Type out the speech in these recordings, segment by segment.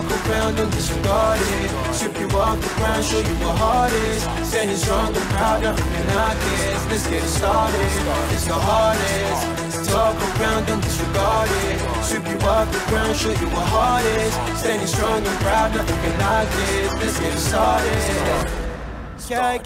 Talk around and disregard it. Sweep you off the ground, show you what heart is. Standing strong and proud, nothing can knock it. Let's get it started. It's the hardest. Talk around and disregard it. Sweep you off the ground, show you what heart is. Standing strong and proud, nothing can knock it. Let's get it started. Yeah,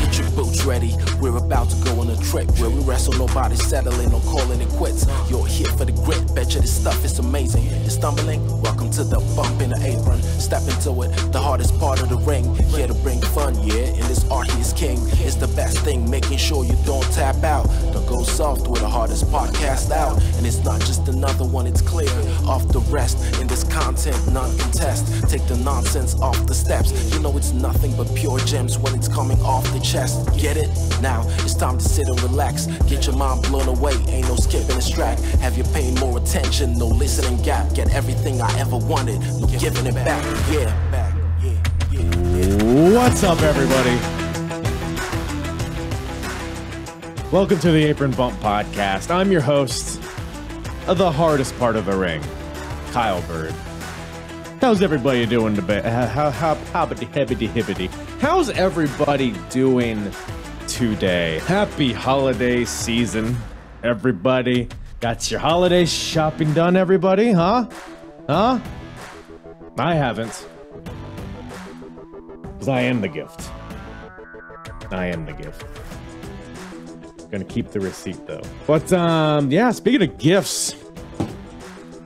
get your boots ready. We're about to go on a trip where we wrestle, nobody settling or calling it quits. You're here for the grit, betcha this stuff is amazing. You're stumbling, welcome to the bump in the apron. Step into it, the hardest part of the ring. Here to bring fun, yeah, in this art he is king. It's the best thing, making sure you don't tap out. Don't go soft with the hardest podcast out. And it's not just another one, it's clear. Off the rest, in this content, none contest. Take the nonsense off the steps. You know it's nothing but pure gems when it's coming off the chest. Get it? Now it's time to sit and relax. Get your mind blown away, ain't no skipping this track. Have you paying more attention, no listening gap. Get everything I ever wanted, no giving it back. What's up, everybody? Welcome to the Apron Bump Podcast. I'm your host of the hardest part of the ring, Kyle Bird. How's everybody doing today? How's everybody doing today? Happy holiday season, everybody. Got your holiday shopping done, everybody? Huh? I haven't. Because I am the gift. Gonna keep the receipt, though. But, yeah, speaking of gifts,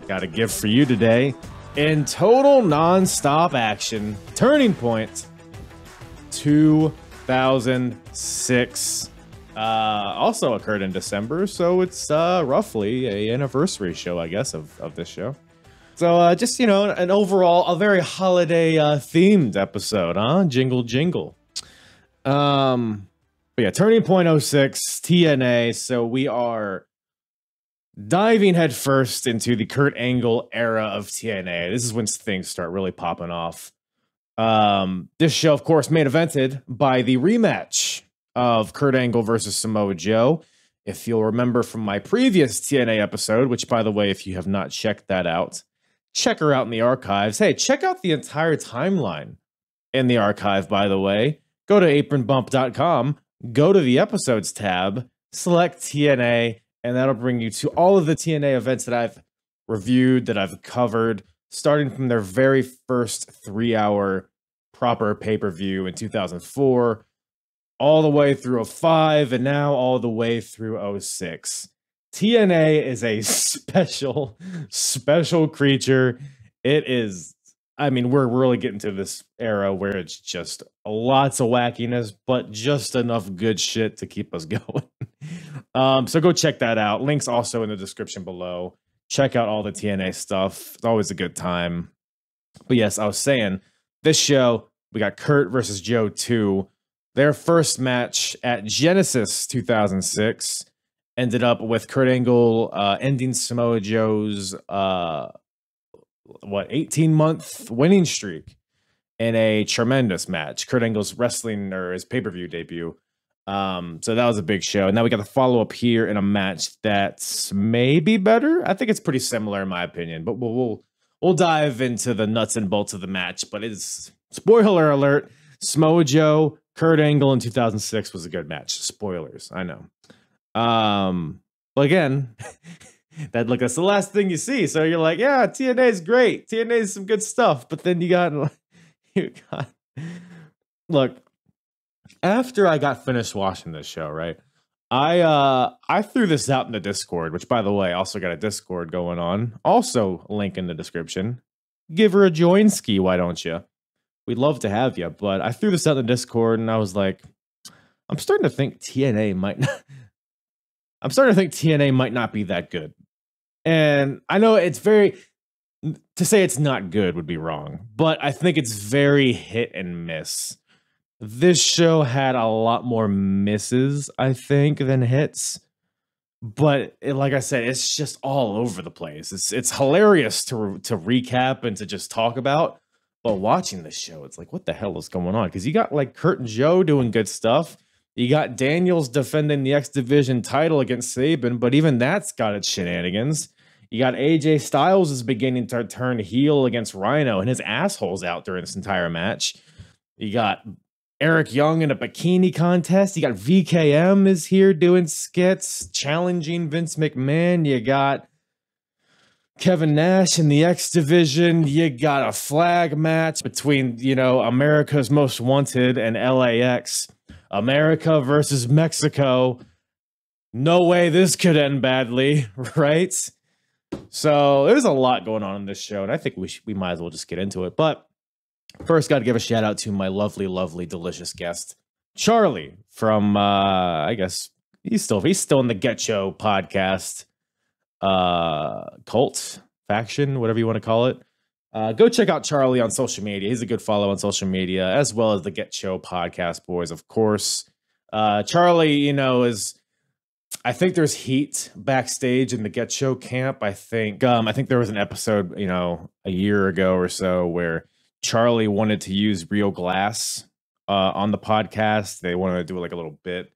got a gift for you today. In total non-stop action, Turning Point 2006 also occurred in December, so it's roughly an anniversary show, I guess, of this show. So just, you know, an overall, a very holiday themed episode, huh? Jingle, jingle. But yeah, Turning Point 06, TNA, so we are diving headfirst into the Kurt Angle era of TNA. This is when things start really popping off. This show, of course, main evented by the rematch of Kurt Angle versus Samoa Joe. If you'll remember from my previous TNA episode, which, by the way, if you have not checked that out, check her out in the archives. Hey, check out the entire timeline in the archive, by the way. Go to apronbump.com, go to the episodes tab, select TNA, and that'll bring you to all of the TNA events that I've reviewed, that I've covered, starting from their very first 3-hour proper pay-per-view in 2004, all the way through 05, and now all the way through 06. TNA is a special creature. It is, I mean, we're really getting to this era where it's just lots of wackiness, but just enough good shit to keep us going. So go check that out. Links also in the description below. Check out all the TNA stuff. It's always a good time. But yes, I was saying, this show, we got Kurt versus Joe 2. Their first match at Genesis 2006 ended up with Kurt Angle ending Samoa Joe's 18-month winning streak in a tremendous match. Kurt Angle's wrestling, or his pay-per-view debut. So that was a big show. And now we got the follow-up here in a match that's maybe better. I think it's pretty similar in my opinion, but we'll dive into the nuts and bolts of the match. But it's, spoiler alert, Samoa Joe, Kurt Angle in 2006 was a good match. Spoilers, I know. But again, that's the last thing you see. So you're like, yeah, TNA is great. TNA is some good stuff. But then you got look, after I got finished watching this show, right? I threw this out in the Discord, which, by the way, also got a Discord going on. Also, link in the description. Give her a join ski, why don't you? We'd love to have you. But I threw this out in the Discord, and I was like, I'm starting to think TNA might not be that good. And I know it's to say it's not good would be wrong, but I think it's very hit and miss. This show had a lot more misses, I think, than hits. But like I said, it's just all over the place. It's hilarious to recap and to just talk about. But watching this show, it's like, what the hell is going on? Because you got like Kurt and Joe doing good stuff. You got Daniels defending the X Division title against Sabin, but even that's got its shenanigans. You got AJ Styles is beginning to turn heel against Rhino, and his asshole's out during this entire match. You got Eric Young in a bikini contest. You got VKM is here doing skits, challenging Vince McMahon. You got Kevin Nash in the X division. You got a flag match between, America's Most Wanted and LAX. America versus Mexico. No way this could end badly, right? So there's a lot going on in this show, and I think we might as well just get into it. But first, got to give a shout out to my lovely, lovely, delicious guest, Charlie from I guess he's still in the GETCHO podcast, cult faction, whatever you want to call it. Go check out Charlie on social media. He's a good follow on social media, as well as the GETCHO podcast boys, of course. Charlie, is. I think there's heat backstage in the GETCHO camp. I think there was an episode, a year ago or so where Charlie wanted to use real glass on the podcast. They wanted to do like a little bit.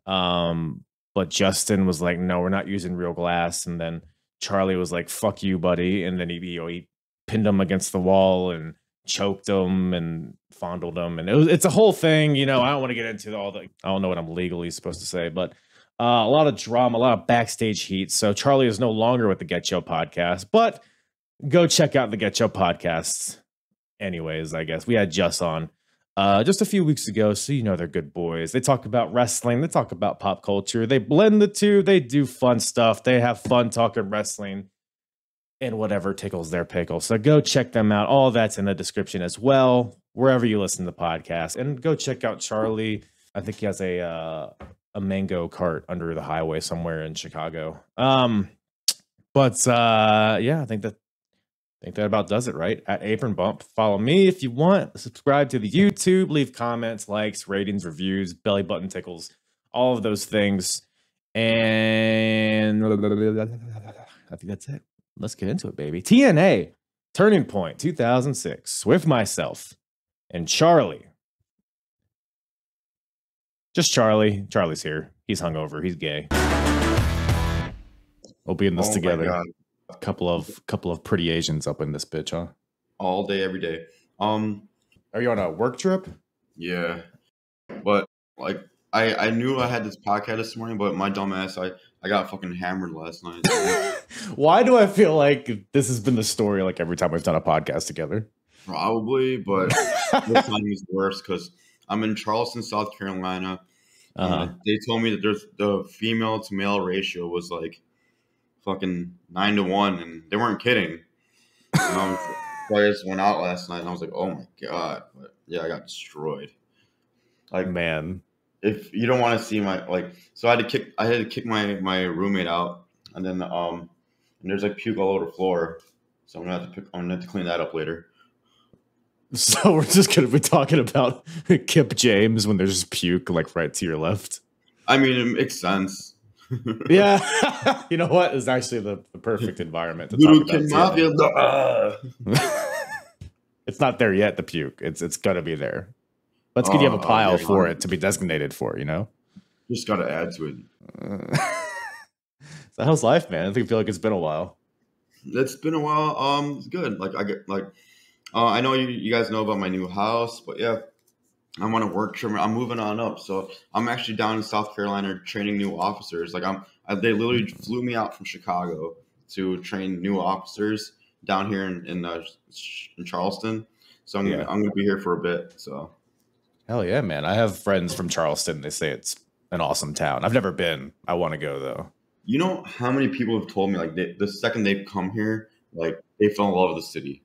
But Justin was like, no, we're not using real glass. And then Charlie was like, fuck you, buddy. And then he pinned him against the wall and choked him and fondled him. And it's a whole thing. I don't want to get into I don't know what I'm legally supposed to say, but a lot of drama, a lot of backstage heat. So Charlie is no longer with the GETCHO podcast, but go check out the GETCHO podcast. Anyways, I guess we had Just on just a few weeks ago, so they're good boys. They talk about wrestling, they talk about pop culture, they blend the two, they do fun stuff, they have fun talking wrestling and whatever tickles their pickle. So go check them out. All that's in the description as well, wherever you listen to the podcast. And go check out Charlie. I think he has a mango cart under the highway somewhere in Chicago. Yeah, I think that about does it, right? At Apron Bump. Follow me if you want. Subscribe to the YouTube. Leave comments, likes, ratings, reviews, belly button tickles, all of those things. And I think that's it. Let's get into it, baby. TNA Turning Point 2006 with myself and Charlie. Just Charlie. Charlie's here. He's hungover. He's gay. We'll be in this together. A couple of pretty Asians up in this bitch, huh? All day, every day. Are you on a work trip? Yeah. But I knew I had this podcast this morning, but my dumb ass, I got fucking hammered last night. Why do I feel like this has been the story like every time we've done a podcast together? Probably, but this time is worse because I'm in Charleston, South Carolina. They told me that the female to male ratio was like fucking 9-1, and they weren't kidding. So I just went out last night, and I was like, "Oh my god!" But yeah, I got destroyed. Like, man, if you don't want to see so I had to kick my roommate out, and then and there's like puke all over the floor, so I'm gonna have to clean that up later. So we're just going to be talking about Kip James when there's just puke like right to your left. I mean, it makes sense. Yeah. You know what? It's actually the perfect environment to talk about. It's not there yet, the puke. It's going to be there. Let's get you have a pile for it to be designated for, Just got to add to it. So how's life, man? I feel like it's been a while. It's been a while. It's good. I know you guys know about my new house, but yeah, I'm on a work trip. I'm moving on up, so I'm actually down in South Carolina training new officers. They literally flew me out from Chicago to train new officers down here in Charleston. So I'm gonna be here for a bit. So hell yeah, man! I have friends from Charleston. They say it's an awesome town. I've never been. I want to go though. You know how many people have told me the second they've come here, they fell in love with the city.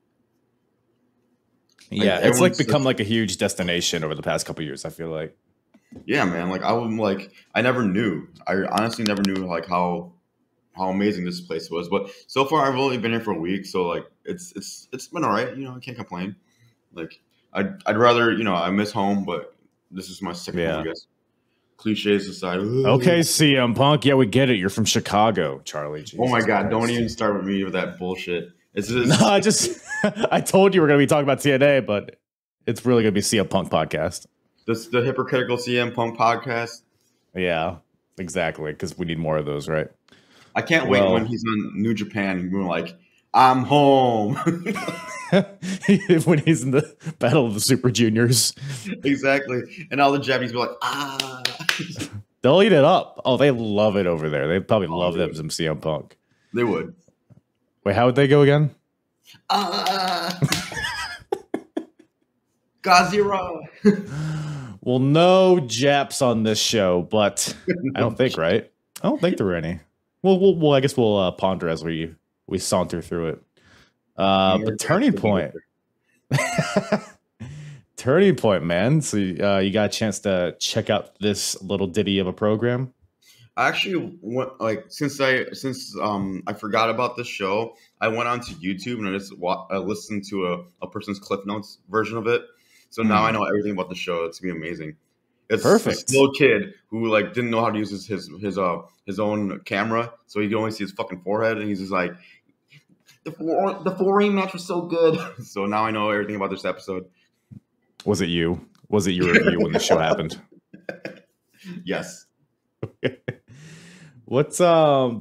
Yeah, it's become a huge destination over the past couple of years, I feel like. Yeah, man. I never knew. I honestly never knew how amazing this place was. But so far I've only been here for a week, so it's been all right. I can't complain. I'd rather, I miss home, but this is my second home, I guess. Cliches aside. Okay, CM Punk. Yeah, we get it. You're from Chicago, Charlie. Jesus oh my God, Christ. Don't even start with me with that bullshit. I told you we're going to be talking about TNA, but it's really going to be CM Punk podcast. The hypocritical CM Punk podcast. Yeah, exactly. Because we need more of those, right? I can't wait Well, when he's on New Japan and we're like, I'm home. when he's in the Battle of the Super Juniors, Exactly. And all the Japanese be like, ah. they'll eat it up. Oh, they love it over there. They probably Oh, love they them would. some CM Punk. They would. Wait, how would they go again? Ah. Gazira. Well, no Japs on this show, but I don't think, right? I don't think there were any. Well, I guess we'll ponder as we saunter through it. But Turning Point. Turning Point, man. So you got a chance to check out this little ditty of a program. I actually went since I forgot about this show, I went onto YouTube and I just listened to a person's Cliff Notes version of it. So now I know everything about the show. It's gonna be amazing. It's Perfect. this little kid who like didn't know how to use his own camera, so he could only see his fucking forehead, and he's just like, the 4-ring match was so good. So now I know everything about this episode. Was it you? Was it your review when the show happened? Yes. What's I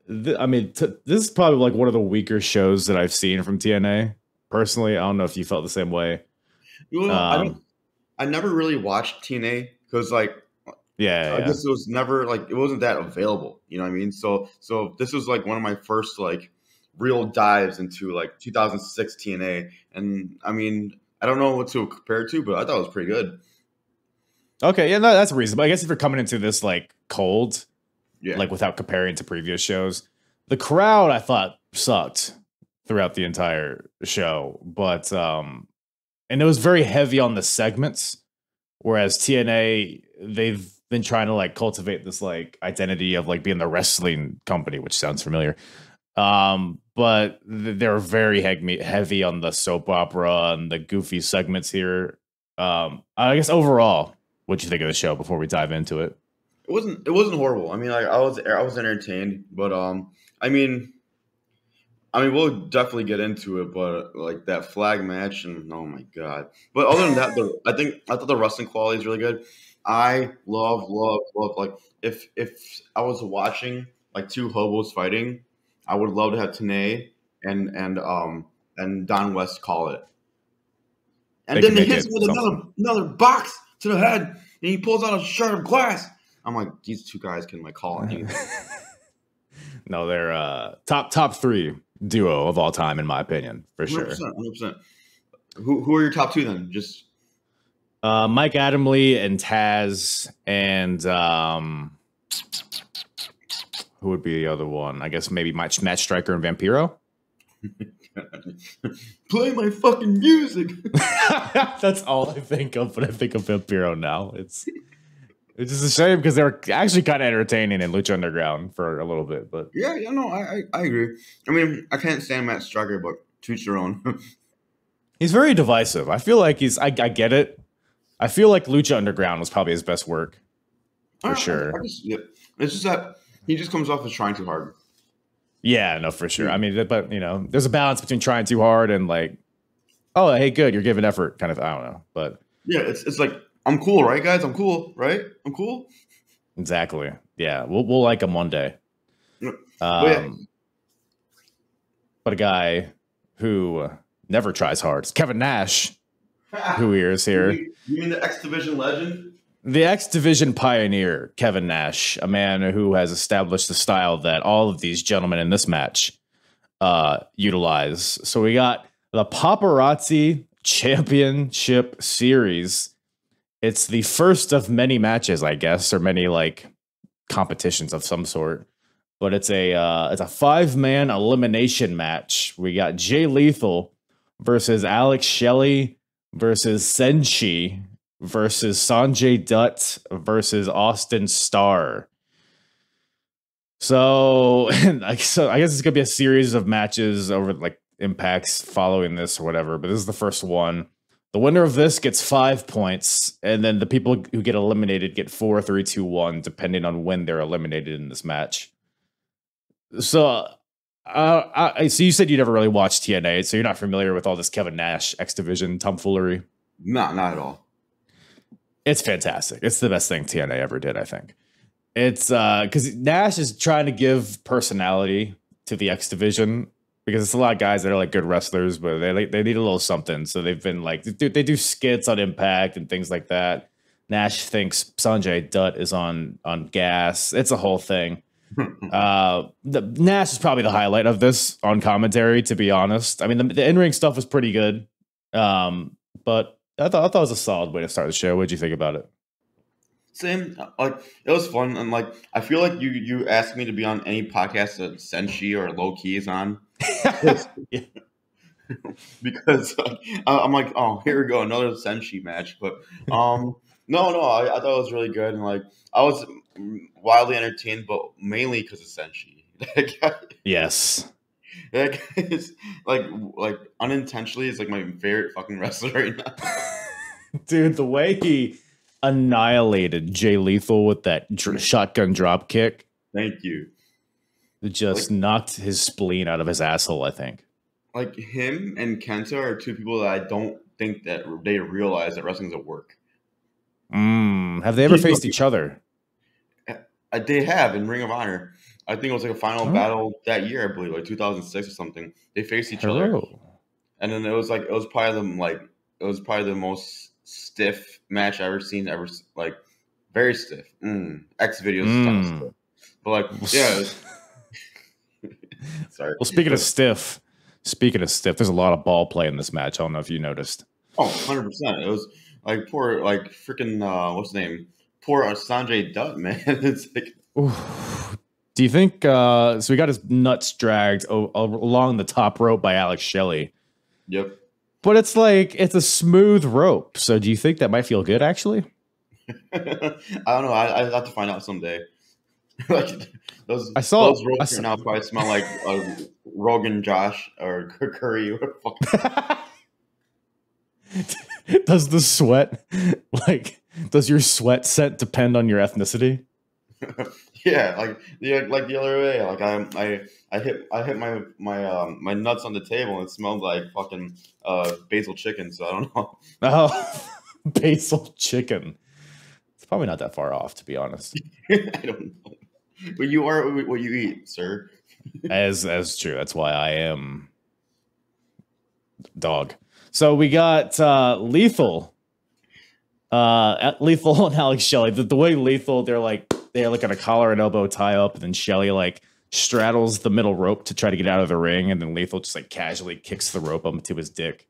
mean, this is probably like one of the weaker shows that I've seen from TNA. Personally, I don't know if you felt the same way. You know, I never really watched TNA because like I guess it was never like it wasn't that available. You know what I mean? So this was like one of my first like real dives into like 2006 TNA, and I mean I don't know what to compare it to, but I thought it was pretty good. Okay, yeah, no, that's reasonable. I guess if you're coming into this like cold, Yeah, like without comparing to previous shows, the crowd I thought sucked throughout the entire show, but and it was very heavy on the segments, whereas TNA they've been trying to like cultivate this like identity of like being the wrestling company, which sounds familiar. But they're very heavy on the soap opera and the goofy segments here. I guess overall, what'd you think of the show before we dive into it? it wasn't horrible. I mean, like I was entertained, but I mean, we'll definitely get into it, but like that flag match, and oh my god! But other than that, I thought the wrestling quality is really good. I love like if I was watching like two hobos fighting, I would love to have Tanae and Don West call it, and They then can he make hits it with something. another box to the head, and he pulls out a shard of glass. I'm like, these two guys can like call anything. No, they're top 3 duo of all time in my opinion, for sure. 100%. Who are your top 2 then? Just Mike Adamle and Taz, and who would be the other one? I guess maybe Matt Striker and Vampiro. play my fucking music. That's all I think of when I think of Vampiro now. It's just a shame because they were actually kind of entertaining in Lucha Underground for a little bit. But yeah, no, I agree. I mean, I can't stand Matt Striker, but to each their own. he's very divisive. I feel like I get it. I feel like Lucha Underground was probably his best work for sure. It's just that he just comes off as trying too hard. Yeah, no, for sure. I mean, but you know, there's a balance between trying too hard and like, oh, hey, good, you're giving effort, kind of. I don't know, but yeah, it's like I'm cool, right, guys? I'm cool, right? I'm cool. Exactly. Yeah, we'll like him one day. Yeah. But a guy who never tries hard is Kevin Nash, who is here. You mean the X Division legend? The X Division pioneer, Kevin Nash, a man who has established the style that all of these gentlemen in this match utilize. So we got the Paparazzi Championship Series. It's the first of many matches, I guess, or many like competitions of some sort. But it's a 5-man elimination match. We got Jay Lethal versus Alex Shelley versus Senshi versus Sanjay Dutt versus Austin Starr. So I guess it's gonna be a series of matches over like Impacts following this or whatever. But this is the first one. The winner of this gets 5 points, and then the people who get eliminated get 4, 3, 2, 1, depending on when they're eliminated in this match. So, so you said you never really watched TNA, so you're not familiar with all this Kevin Nash X Division tomfoolery. Not at all. It's fantastic. It's the best thing TNA ever did, I think. It's because Nash is trying to give personality to the X division because it's a lot of guys that are like good wrestlers, but they need a little something. So they've been like they do skits on Impact and things like that. Nash thinks Sanjay Dutt is on gas. It's a whole thing. The Nash is probably the highlight of this on commentary, to be honest. I mean, the in-ring stuff was pretty good. But I thought it was a solid way to start the show. What'd you think about it? Same, like it was fun, and like I feel like you asked me to be on any podcast that Senshi or Low Key is on, Yeah. because I'm like, oh, here we go, another Senshi match. But no, I thought it was really good, and like I was wildly entertained, but mainly because of Senshi. That guy, Yes. that guy is like unintentionally is like my favorite fucking wrestler right now. Dude, the way he annihilated Jay Lethal with that shotgun drop kick Thank you. just knocked his spleen out of his asshole, I think. Like him and Kenta are two people that I don't think that they realize that wrestling's at work. Have they ever faced each other? They have in Ring of Honor. I think it was like a final battle that year, I believe, like 2006 or something. They faced each other, and then it was probably the most stiff match I've ever seen. Like very stiff. X videos kind of stiff. But like, yeah. Sorry. Well, speaking of stiff, there's a lot of ball play in this match. I don't know if you noticed. Oh, 100%. It was like poor, like freaking, what's his name? Poor Sanjay Dutt, man. It's like. Oof. Do you think, so we got his nuts dragged along the top rope by Alex Shelley. Yep. But it's like, it's a smooth rope. So do you think that might feel good, actually? I don't know. I have to find out someday. Like those ropes now probably smell like Rogan Josh or Curry. Does the sweat, does your sweat scent depend on your ethnicity? Yeah, like the other way. Like I hit my nuts on the table and it smelled like fucking basil chicken. So I don't know. Oh, basil chicken. It's probably not that far off, to be honest. I don't know. But you are what you eat, sir. As true. That's why I am dog. So we got Lethal. Lethal and Alex Shelley. The way Lethal, they're like on a collar and elbow tie up, and then Shelley like straddles the middle rope to try to get out of the ring, and then Lethal just like casually kicks the rope up to his dick.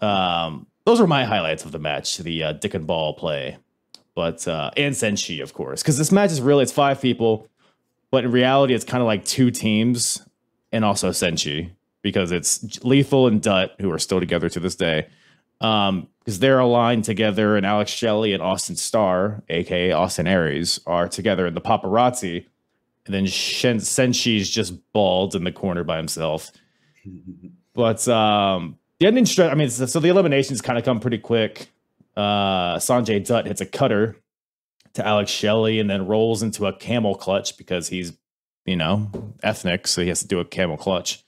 Those were my highlights of the match, the dick and ball play. But and Senshi, of course, because this match is really, it's 5 people, but in reality it's kind of like 2 teams, and also Senshi, because it's Lethal and Dutt, who are still together to this day, because they're aligned together, and Alex Shelley and Austin Starr, aka Austin Aries, are together in the paparazzi, and then Senshi's just bald in the corner by himself. But the ending stretch, I mean, so the eliminations kind of come pretty quick. Sanjay Dutt hits a cutter to Alex Shelley and then rolls into a camel clutch because he's, ethnic, so he has to do a camel clutch.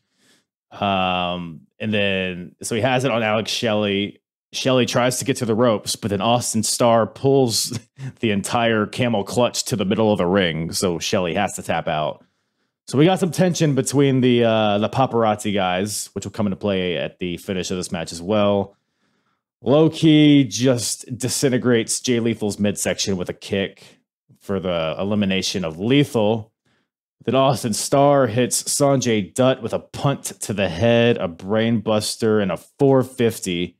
And then, so he has it on Alex Shelley. Shelley tries to get to the ropes, but then Austin Starr pulls the entire camel clutch to the middle of the ring, so Shelley has to tap out. So we got some tension between the paparazzi guys, which will come into play at the finish of this match as well. Low Key just disintegrates Jay Lethal's midsection with a kick for the elimination of Lethal. Then Austin Starr hits Sanjay Dutt with a punt to the head, a brain buster, and a 450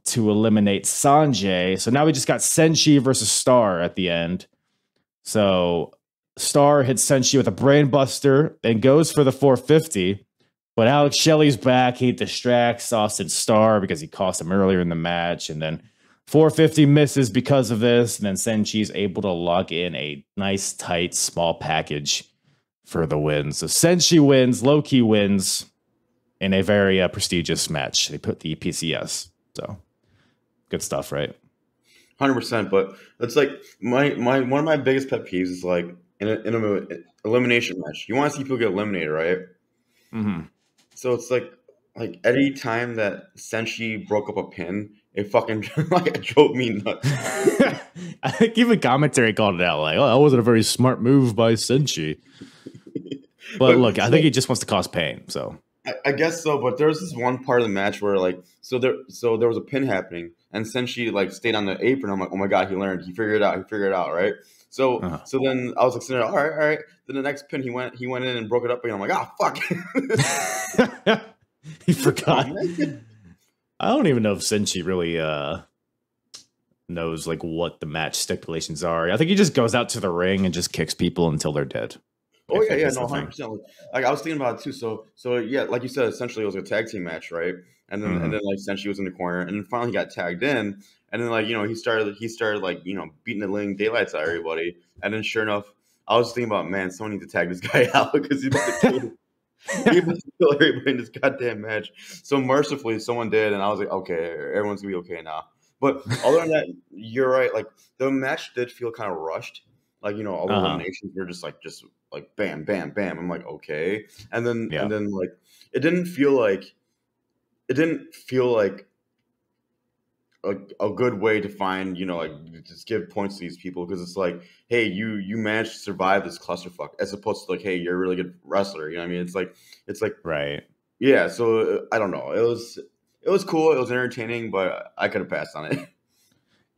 to eliminate Sanjay. So now we just got Senshi versus Starr at the end. So Starr hits Senshi with a brain buster and goes for the 450. But Alex Shelley's back. He distracts Austin Starr because he cost him earlier in the match. And then 450 misses because of this. And then Senshi's able to lock in a nice, tight, small package for the win. So Senshi wins, Low Key wins in a very prestigious match. They put the PCS. So good stuff, right? 100%. But it's like my one of my biggest pet peeves is like in an elimination match. You want to see people get eliminated, right? Mm-hmm. So it's like like any time that Senshi broke up a pin, it fucking like it drove me nuts. I think even commentary called it out like, oh, that wasn't a very smart move by Senshi. But look, I think he just wants to cause pain. So I guess so, but there was this one part of the match where like so there was a pin happening, and Senshi like stayed on the apron. I'm like, oh my god, he learned, he figured it out, right? So then I was like, all right. Then the next pin he went in and broke it up again. I'm like, fuck. He forgot. I don't even know if Senshi really knows like what the match stipulations are. I think he just goes out to the ring and just kicks people until they're dead. Oh yeah, no, 100%. Like I was thinking about it too. So yeah, like you said, essentially it was a tag team match, right? And then like Senshi was in the corner, and then finally he got tagged in, and then like he started like beating the living daylights out of everybody, and then sure enough, I was thinking about, man, someone needs to tag this guy out because he's about to kill. He must kill everybody in this goddamn match. So mercifully, someone did, and I was like, okay, everyone's gonna be okay now. But other than that, you're right. Like the match did feel kind of rushed. Like all the eliminations were just like bam, bam, bam. I'm like, okay, and then like it didn't feel like a good way to find like just give points to these people, because it's like, hey, you managed to survive this clusterfuck, as opposed to like, hey, you're a really good wrestler. You know what I mean? It's like right. Yeah. So I don't know. It was cool. It was entertaining, but I could have passed on it.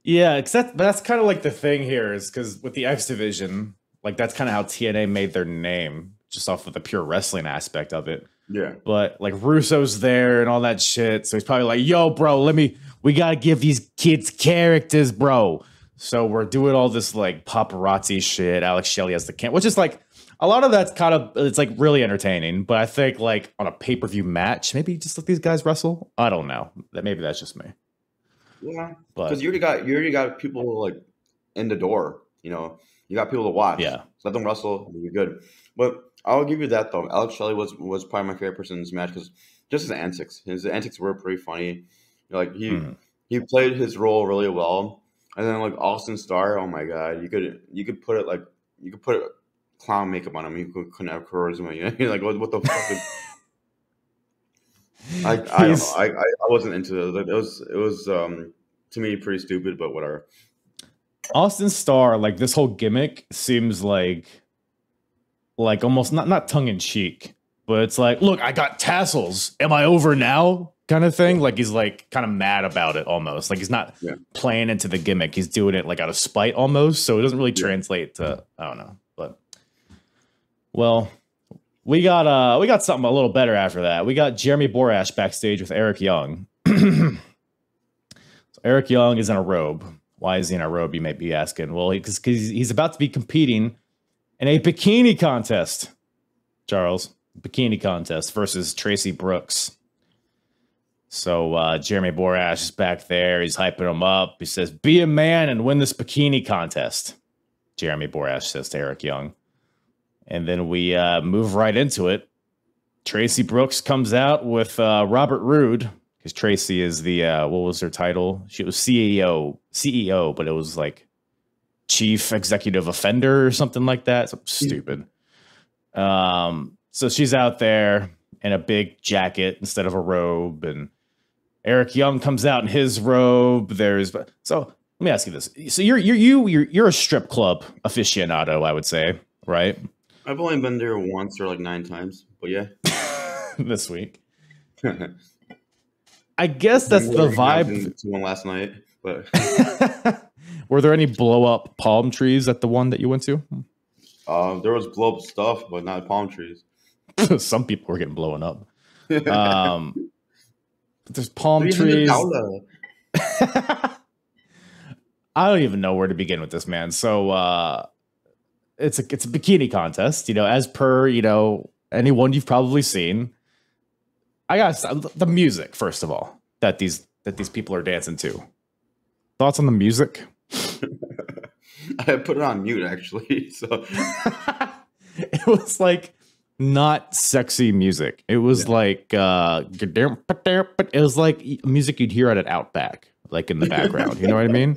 Yeah, except that's kind of like the thing here is because with the X division, like that's kind of how TNA made their name, just off of the pure wrestling aspect of it. Yeah. But like Russo's there and all that shit, so he's probably like, "Yo, bro, we gotta give these kids characters, bro." So we're doing all this like paparazzi shit. Alex Shelley has the camp, which is like a lot of that's kind of, it's like really entertaining. But I think like on a pay-per-view match, maybe just let these guys wrestle. I don't know. Maybe that's just me. Yeah, because you already got people like in the door. You got people to watch. Yeah, let them wrestle. You're good. But I'll give you that though. Alex Shelley was probably my favorite person in this match, because just his antics were pretty funny. Like he played his role really well. And then like Austin Starr, oh my god, you could put clown makeup on him. You couldn't have charisma. You're like, what the fuck? I don't know. I wasn't into it. It was to me pretty stupid, but whatever. Austin Starr, like this whole gimmick seems like almost not tongue in cheek, but it's like, look, I got tassels. Am I over now? Kind of thing. Like he's like kind of mad about it almost. Like he's not playing into the gimmick. He's doing it like out of spite almost. So it doesn't really translate to, I don't know. But well, we got something a little better after that. We got Jeremy Borash backstage with Eric Young. So Eric Young is in a robe. Why is he in a robe, you may be asking? Well, because he's about to be competing in a bikini contest, Charles. Bikini contest versus Tracy Brooks. So Jeremy Borash is back there. He's hyping him up. He says, be a man and win this bikini contest. Jeremy Borash says to Eric Young. And then we move right into it. Tracy Brooks comes out with Robert Roode, because Tracy is the, what was her title? She was CEO, but it was like Chief Executive Offender or something like that. Something stupid. So she's out there in a big jacket instead of a robe, and Eric Young comes out in his robe. So let me ask you this. So you're a strip club aficionado, I would say, right? I've only been there once or like 9 times, but yeah. This week. I guess that's the vibe. One last night, but were there any blow up palm trees at the one that you went to? There was blow up stuff, but not palm trees. Some people were getting blown up. But there's palm trees. I don't even know where to begin with this, man. So it's a bikini contest, as per anyone you've probably seen. I got the music, first of all, that these people are dancing to. Thoughts on the music? I put it on mute, actually. So it was like not sexy music. It was like it was like music you'd hear at an Outback, like in the background. You know what I mean?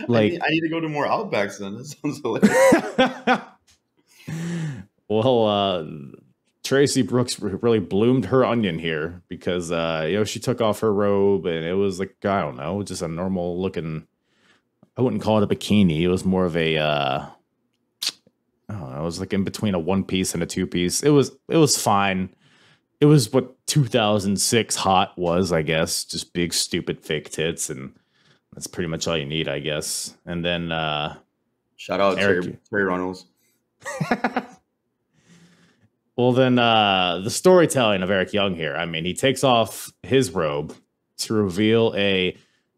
Like I need to go to more Outbacks then. That sounds hilarious. Well, Tracy Brooks really bloomed her onion here because, she took off her robe and it was like, I don't know, just a normal looking, I wouldn't call it a bikini. It was more of a, I don't know, it was like in between a one piece and a two piece. It was fine. It was what 2006 hot was, I guess. Just big, stupid fake tits. And that's pretty much all you need, I guess. And then, shout out Terry Runnels. Well, then the storytelling of Eric Young here. I mean, he takes off his robe to reveal a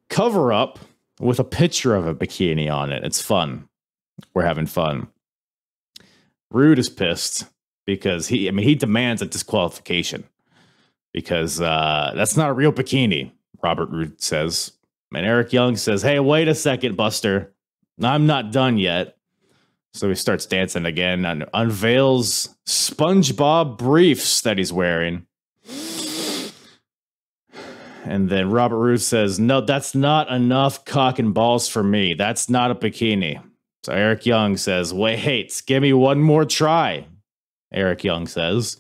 cover-up with a picture of a bikini on it. It's fun. We're having fun. Rude is pissed because he demands a disqualification because that's not a real bikini, Robert Roode says. And Eric Young says, hey, wait a second, Buster. I'm not done yet. So he starts dancing again and unveils SpongeBob briefs that he's wearing. And then Robert Roode says, no, that's not enough cock and balls for me. That's not a bikini. So Eric Young says, wait, give me one more try. Eric Young says,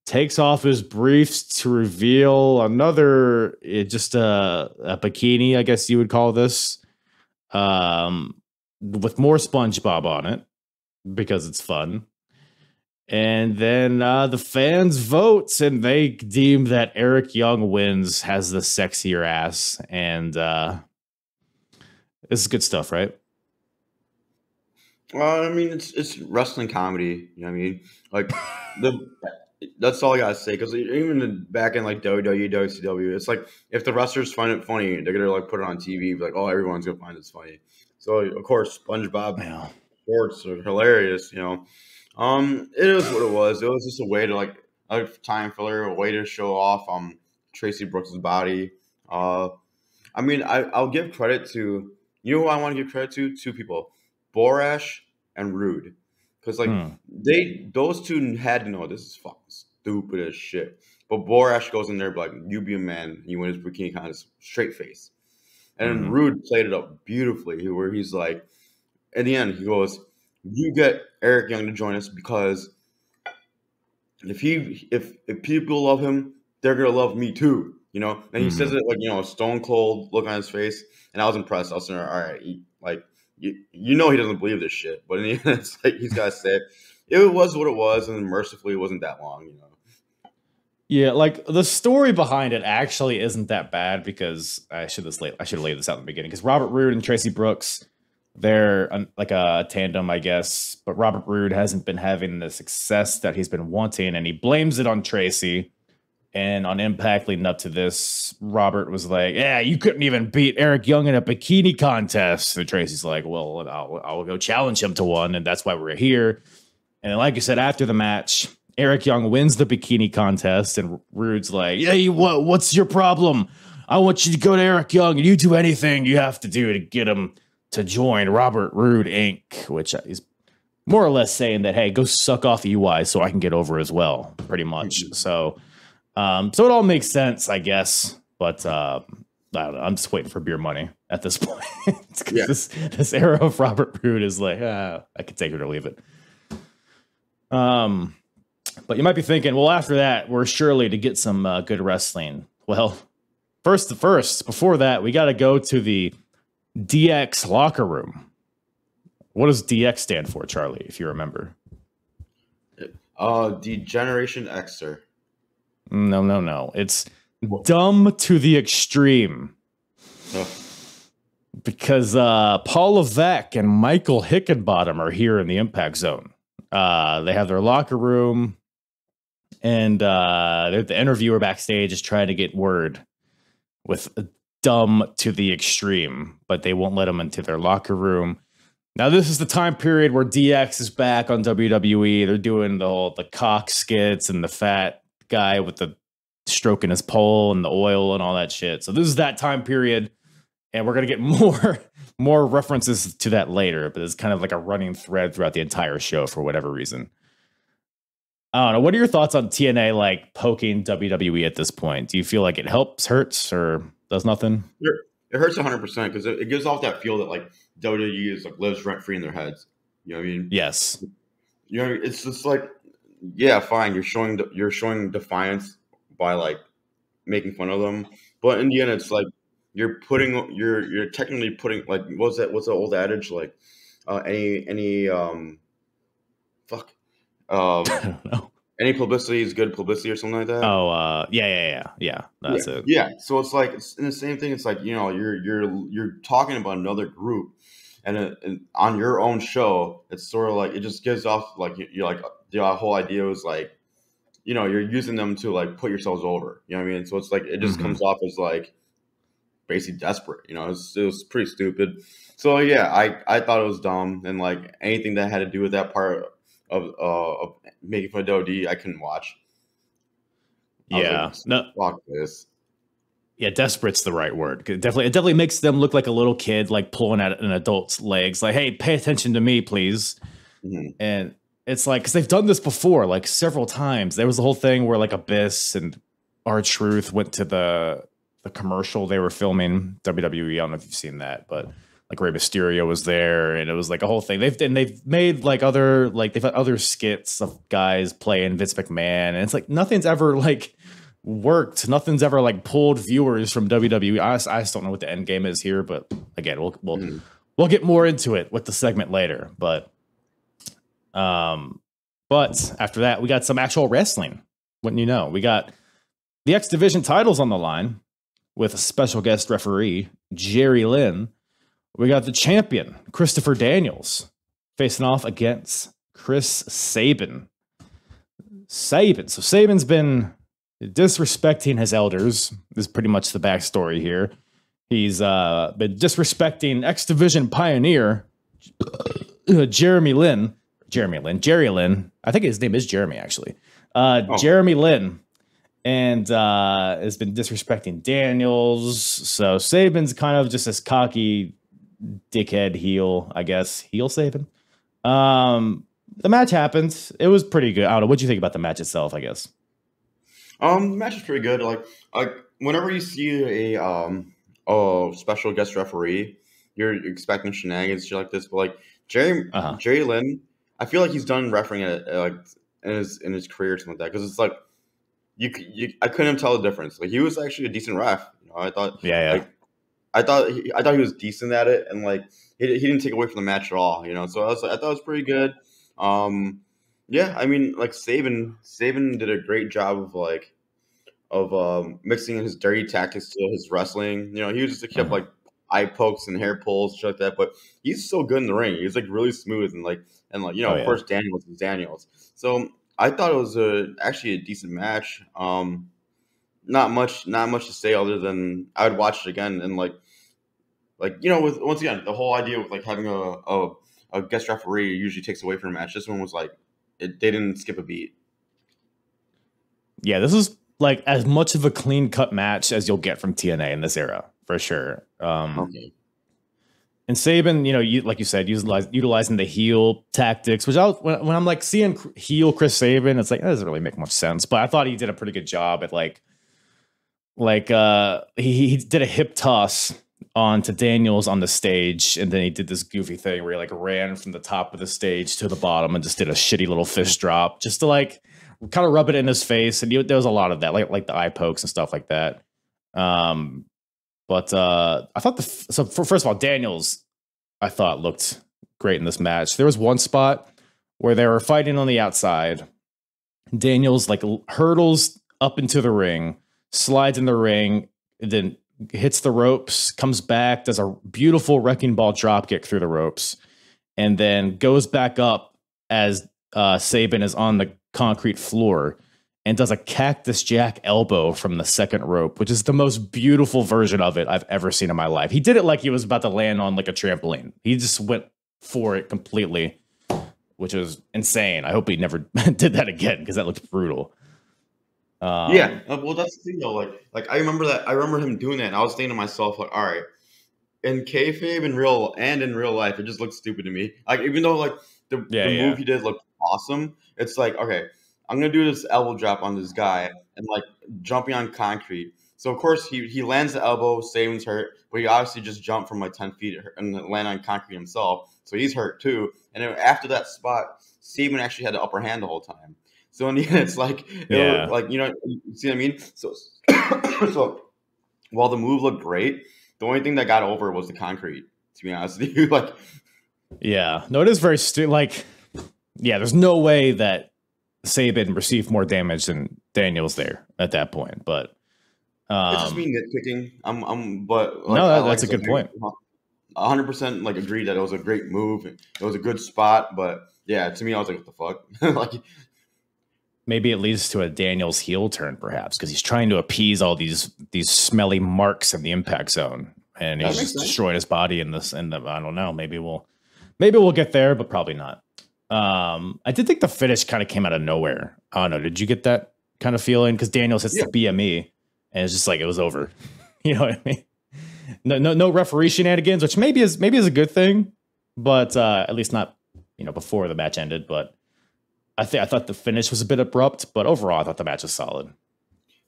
takes off his briefs to reveal another, just a bikini, I guess you would call this, with more SpongeBob on it. Because it's fun. And then the fans vote and they deem that Eric Young wins, has the sexier ass. And this is good stuff, right? Well, I mean, it's wrestling comedy. You know what I mean? Like, that's all I got to say. Because even back in like WWE, WCW, it's like if the wrestlers find it funny, they're going to like put it on TV. Like, oh, everyone's going to find this funny. So, of course, SpongeBob. Yeah. Sports are hilarious, It is what it was. It was just a way to like a time filler, a way to show off Tracy Brooks' body. I mean, I'll give credit to who I want to give credit to? Two people, Borash and Rude, because like those two had to know this is fucking stupid as shit. But Borash goes in there like, you be a man, and you win his bikini contest straight face, and Rude played it up beautifully, where he's like. In the end, he goes, you get Eric Young to join us because if people love him, they're going to love me too, And he says it like, a stone cold look on his face. And I was impressed. I was saying, all right, he doesn't believe this shit. But in the end, it's like he's got to say it was what it was. And mercifully, it wasn't that long, Yeah, like the story behind it actually isn't that bad because I should have laid this out in the beginning because Robert Roode and Tracy Brooks, they're like a tandem, I guess, but Robert Roode hasn't been having the success that he's been wanting, and he blames it on Tracy. And on Impact leading up to this, Robert was like, yeah, you couldn't even beat Eric Young in a bikini contest. And Tracy's like, well, I'll go challenge him to one, and that's why we're here. And like you said, after the match, Eric Young wins the bikini contest, and Roode's like, hey, what's your problem? I want you to go to Eric Young, and you do anything you have to do to get him to join Robert Roode Inc., which is more or less saying that, hey, go suck off EY so I can get over as well, pretty much. So it all makes sense, I guess. But I don't know, I'm just waiting for beer money at this point. This era of Robert Roode is like, I could take it or leave it. But you might be thinking, well, after that, we're surely to get some good wrestling. Well, before that, we got to go to the DX locker room. What does DX stand for, Charlie, if you remember? Degeneration Xer. No. It's dumb to the extreme. Because Paul Levesque and Michael Hickenbottom are here in the Impact Zone. They have their locker room, and the interviewer backstage is trying to get word with dumb to the extreme, but they won't let them into their locker room. Now, this is the time period where DX is back on WWE. They're doing the cock skits and the fat guy with the stroking his pole and the oil and all that shit. So this is that time period, and we're going to get more references to that later, but it's kind of like a running thread throughout the entire show for whatever reason. I don't know. What are your thoughts on TNA like poking WWE at this point? Do you feel like it helps, hurts, or does nothing? It hurts 100% because it gives off that feel that like WWE is like lives rent free in their heads. You know what I mean? Yes. It's just like yeah, fine. You're showing defiance by like making fun of them, but in the end, it's like you're technically putting like what's the old adage like any fuck I um don't know. any publicity is good publicity or something like that. Oh, yeah. Yeah, That's it. yeah. So it's like it's in the same thing. It's like you're talking about another group, and on your own show, it's sort of like it just gives off like you're like the whole idea was like you're using them to like put yourselves over. You know what I mean? So it's like it just Mhm. comes off as like basically desperate. It was pretty stupid. So yeah, I thought it was dumb, and like anything that had to do with that part of making fun of OD, I couldn't watch. I was like, Yeah. No. fuck this. Yeah, desperate's the right word. 'Cause it definitely makes them look like a little kid, like pulling at an adult's legs. Like, hey, pay attention to me, please. Mhm. And it's like, because they've done this before, like several times. There was the whole thing where like Abyss and R-Truth went to the commercial they were filming WWE. I don't know if you've seen that, but like Rey Mysterio was there, and it was like a whole thing. They've made like they've had other skits of guys playing Vince McMahon, and it's like nothing's ever like worked. Nothing's ever like pulled viewers from WWE. I just don't know what the end game is here, but again, Mhm. we'll get more into it with the segment later. But after that, we got some actual wrestling. Wouldn't you know? We got the X Division titles on the line with a special guest referee, Jerry Lynn. We got the champion, Christopher Daniels, facing off against Chris Sabin. So Sabin's been disrespecting his elders. This is pretty much the backstory here. He's been disrespecting X Division pioneer Jerry Lynn. I think his name is Jeremy, actually. Jeremy Lynn. And has been disrespecting Daniels. So Sabin's kind of just this cocky dickhead heel, I guess. Heel Sabin. The match happened. It was pretty good. I don't know. What'd you think about the match itself, I guess? The match is pretty good. Like whenever you see a special guest referee, you're expecting shenanigans shit like this. But like Jerry Lynn, I feel like he's done refereeing like in his career or something like that, because it's like I couldn't tell the difference. Like he was actually a decent ref. I thought like I thought he was decent at it, and like he didn't take away from the match at all. So I thought it was pretty good. Yeah, I mean, like Sabin did a great job of mixing his dirty tactics to his wrestling. He was just kept like eye pokes and hair pulls, shit like that. But he's so good in the ring. He's like really smooth and of course Daniels is Daniels. So I thought it was actually a decent match. Not much to say other than I would watch it again, and with once again the whole idea with like having a guest referee usually takes away from a match. This one was like they didn't skip a beat. Yeah, this is like as much of a clean cut match as you'll get from TNA in this era, for sure. Okay. And Sabin, like you said, utilizing the heel tactics, which when I'm like seeing heel Chris Sabin, it's like, that doesn't really make much sense. But I thought he did a pretty good job at he did a hip toss onto Daniels on the stage, and then he did this goofy thing where he like ran from the top of the stage to the bottom and just did a shitty little fish drop just to like kind of rub it in his face. And there was a lot of that, like the eye pokes and stuff like that. But I thought first of all, Daniels, I thought looked great in this match. There was one spot where they were fighting on the outside. Daniels like hurdles up into the ring, slides in the ring, then hits the ropes, comes back, does a beautiful wrecking ball drop kick through the ropes, and then goes back up as Sabin is on the concrete floor and does a cactus jack elbow from the second rope, which is the most beautiful version of it I've ever seen in my life. He did it like he was about to land on like a trampoline. He just went for it completely, which was insane. I hope he never did that again, because that looked brutal. Yeah, well, that's the thing though. Like I remember him doing that, and I was thinking to myself, like, all right, in kayfabe in real life, it just looks stupid to me. Like, even though like the move he did looked awesome, it's like, okay, I'm gonna do this elbow drop on this guy and like jumping on concrete. So of course he lands the elbow, Sabin's hurt, but he obviously just jumped from like 10 feet and land on concrete himself, so he's hurt too. And then after that spot, Sabin actually had the upper hand the whole time. So in the end, it's like, like, you know, you see what I mean? So, so while the move looked great, the only thing that got over was the concrete, to be honest with you. Like, yeah, no, it is very like, yeah, there's no way that Sabin received more damage than Daniels there at that point, but it's just me nitpicking. But like, no, that's a good point. 100% like agree that it was a great move. It was a good spot, but yeah, to me, I was like, what the fuck? Like, maybe it leads to a Daniels heel turn, perhaps, because he's trying to appease all these smelly marks in the impact zone, and he's just destroying his body in this. And I don't know. Maybe we'll get there, but probably not. I did think the finish kind of came out of nowhere. I don't know. Did you get that kind of feeling? Because Daniels hits the BME, and it's just like it was over. You know what I mean? No referee shenanigans, which maybe is a good thing, but at least not before the match ended. But I thought the finish was a bit abrupt, but overall I thought the match was solid.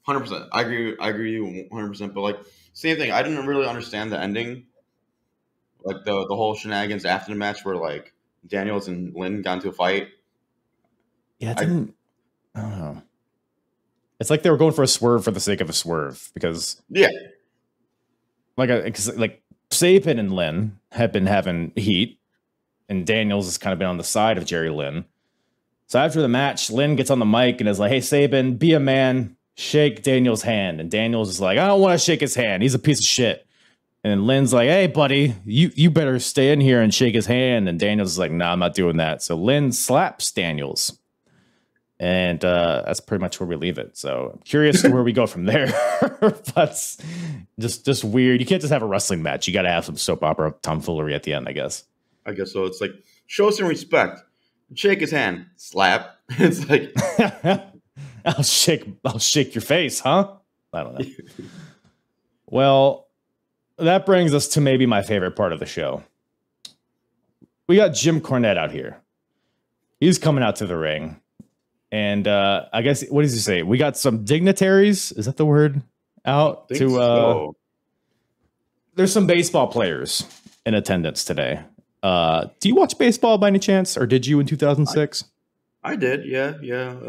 100%. I agree with you 100%. But like same thing, I didn't really understand the ending, like the whole shenanigans after the match where like Daniels and Lynn got into a fight. Yeah, I don't know. It's like they were going for a swerve for the sake of a swerve because like Sabin and Lynn have been having heat, and Daniels has kind of been on the side of Jerry Lynn. So after the match, Lynn gets on the mic and is like, "Hey, Sabin, be a man, shake Daniels' hand." And Daniels is like, "I don't want to shake his hand. He's a piece of shit." And Lynn's like, "Hey, buddy, you better stay in here and shake his hand." And Daniels is like, "Nah, I'm not doing that." So Lynn slaps Daniels. And that's pretty much where we leave it. So I'm curious to where we go from there. But just weird. You can't just have a wrestling match. You got to have some soap opera tomfoolery at the end, I guess. I guess so. It's like, show some respect. Shake his hand. Slap. It's like, I'll shake your face, huh? I don't know. Well, that brings us to maybe my favorite part of the show. We got Jim Cornette out here. He's coming out to the ring. And I guess, what does he say? We got some dignitaries. Is that the word? Out to so. There's some baseball players in attendance today. Do you watch baseball by any chance, or did you in 2006? I did, yeah.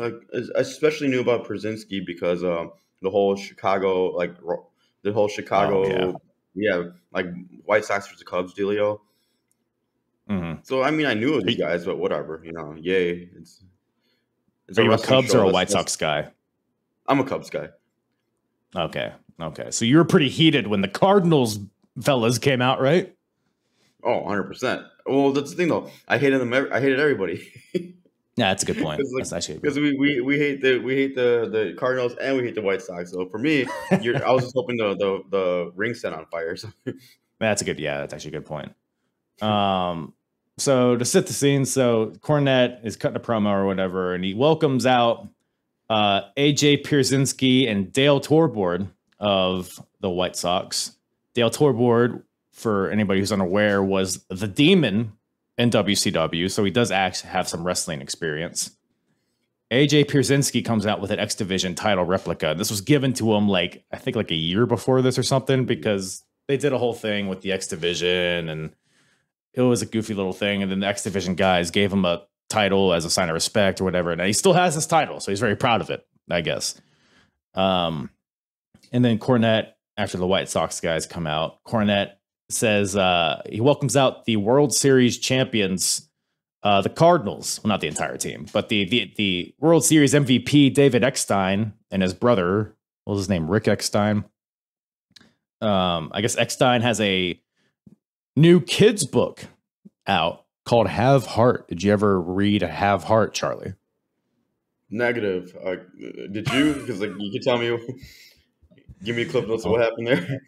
I especially knew about Przinsky because the whole Chicago, like like White Sox versus Cubs dealio. Mm-hmm. So I mean, I knew of these guys, but whatever, yay. Are you a Cubs or a White Sox guy? I'm a Cubs guy. Okay. So you were pretty heated when the Cardinals fellas came out, right? Oh, 100%. Well, that's the thing, though. I hated them. I hated everybody. Yeah, that's a good point. That's actually because we hate the Cardinals and we hate the White Sox. So for me, I was just hoping the ring set on fire. So. That's actually a good point. So to set the scene, so Cornette is cutting a promo or whatever, and he welcomes out AJ Pierzynski and Dale Torborg of the White Sox. Dale Torborg, for anybody who's unaware, was the Demon in WCW, so he does actually have some wrestling experience. AJ Pierzynski comes out with an X Division title replica. This was given to him I think a year before this or something, because they did a whole thing with the X Division and it was a goofy little thing, and then the X Division guys gave him a title as a sign of respect or whatever, and he still has this title, so he's very proud of it, I guess. And then Cornette, after the White Sox guys come out, Cornette says he welcomes out the World Series champions, the Cardinals. Well, not the entire team, but the World Series MVP, David Eckstein, and his brother, what was his name, Rick Eckstein. I guess Eckstein has a new kids book out called Have Heart. Did you ever read Have Heart, Charlie? Negative. Did you? Because you can tell me, give me a clip notes of what happened there.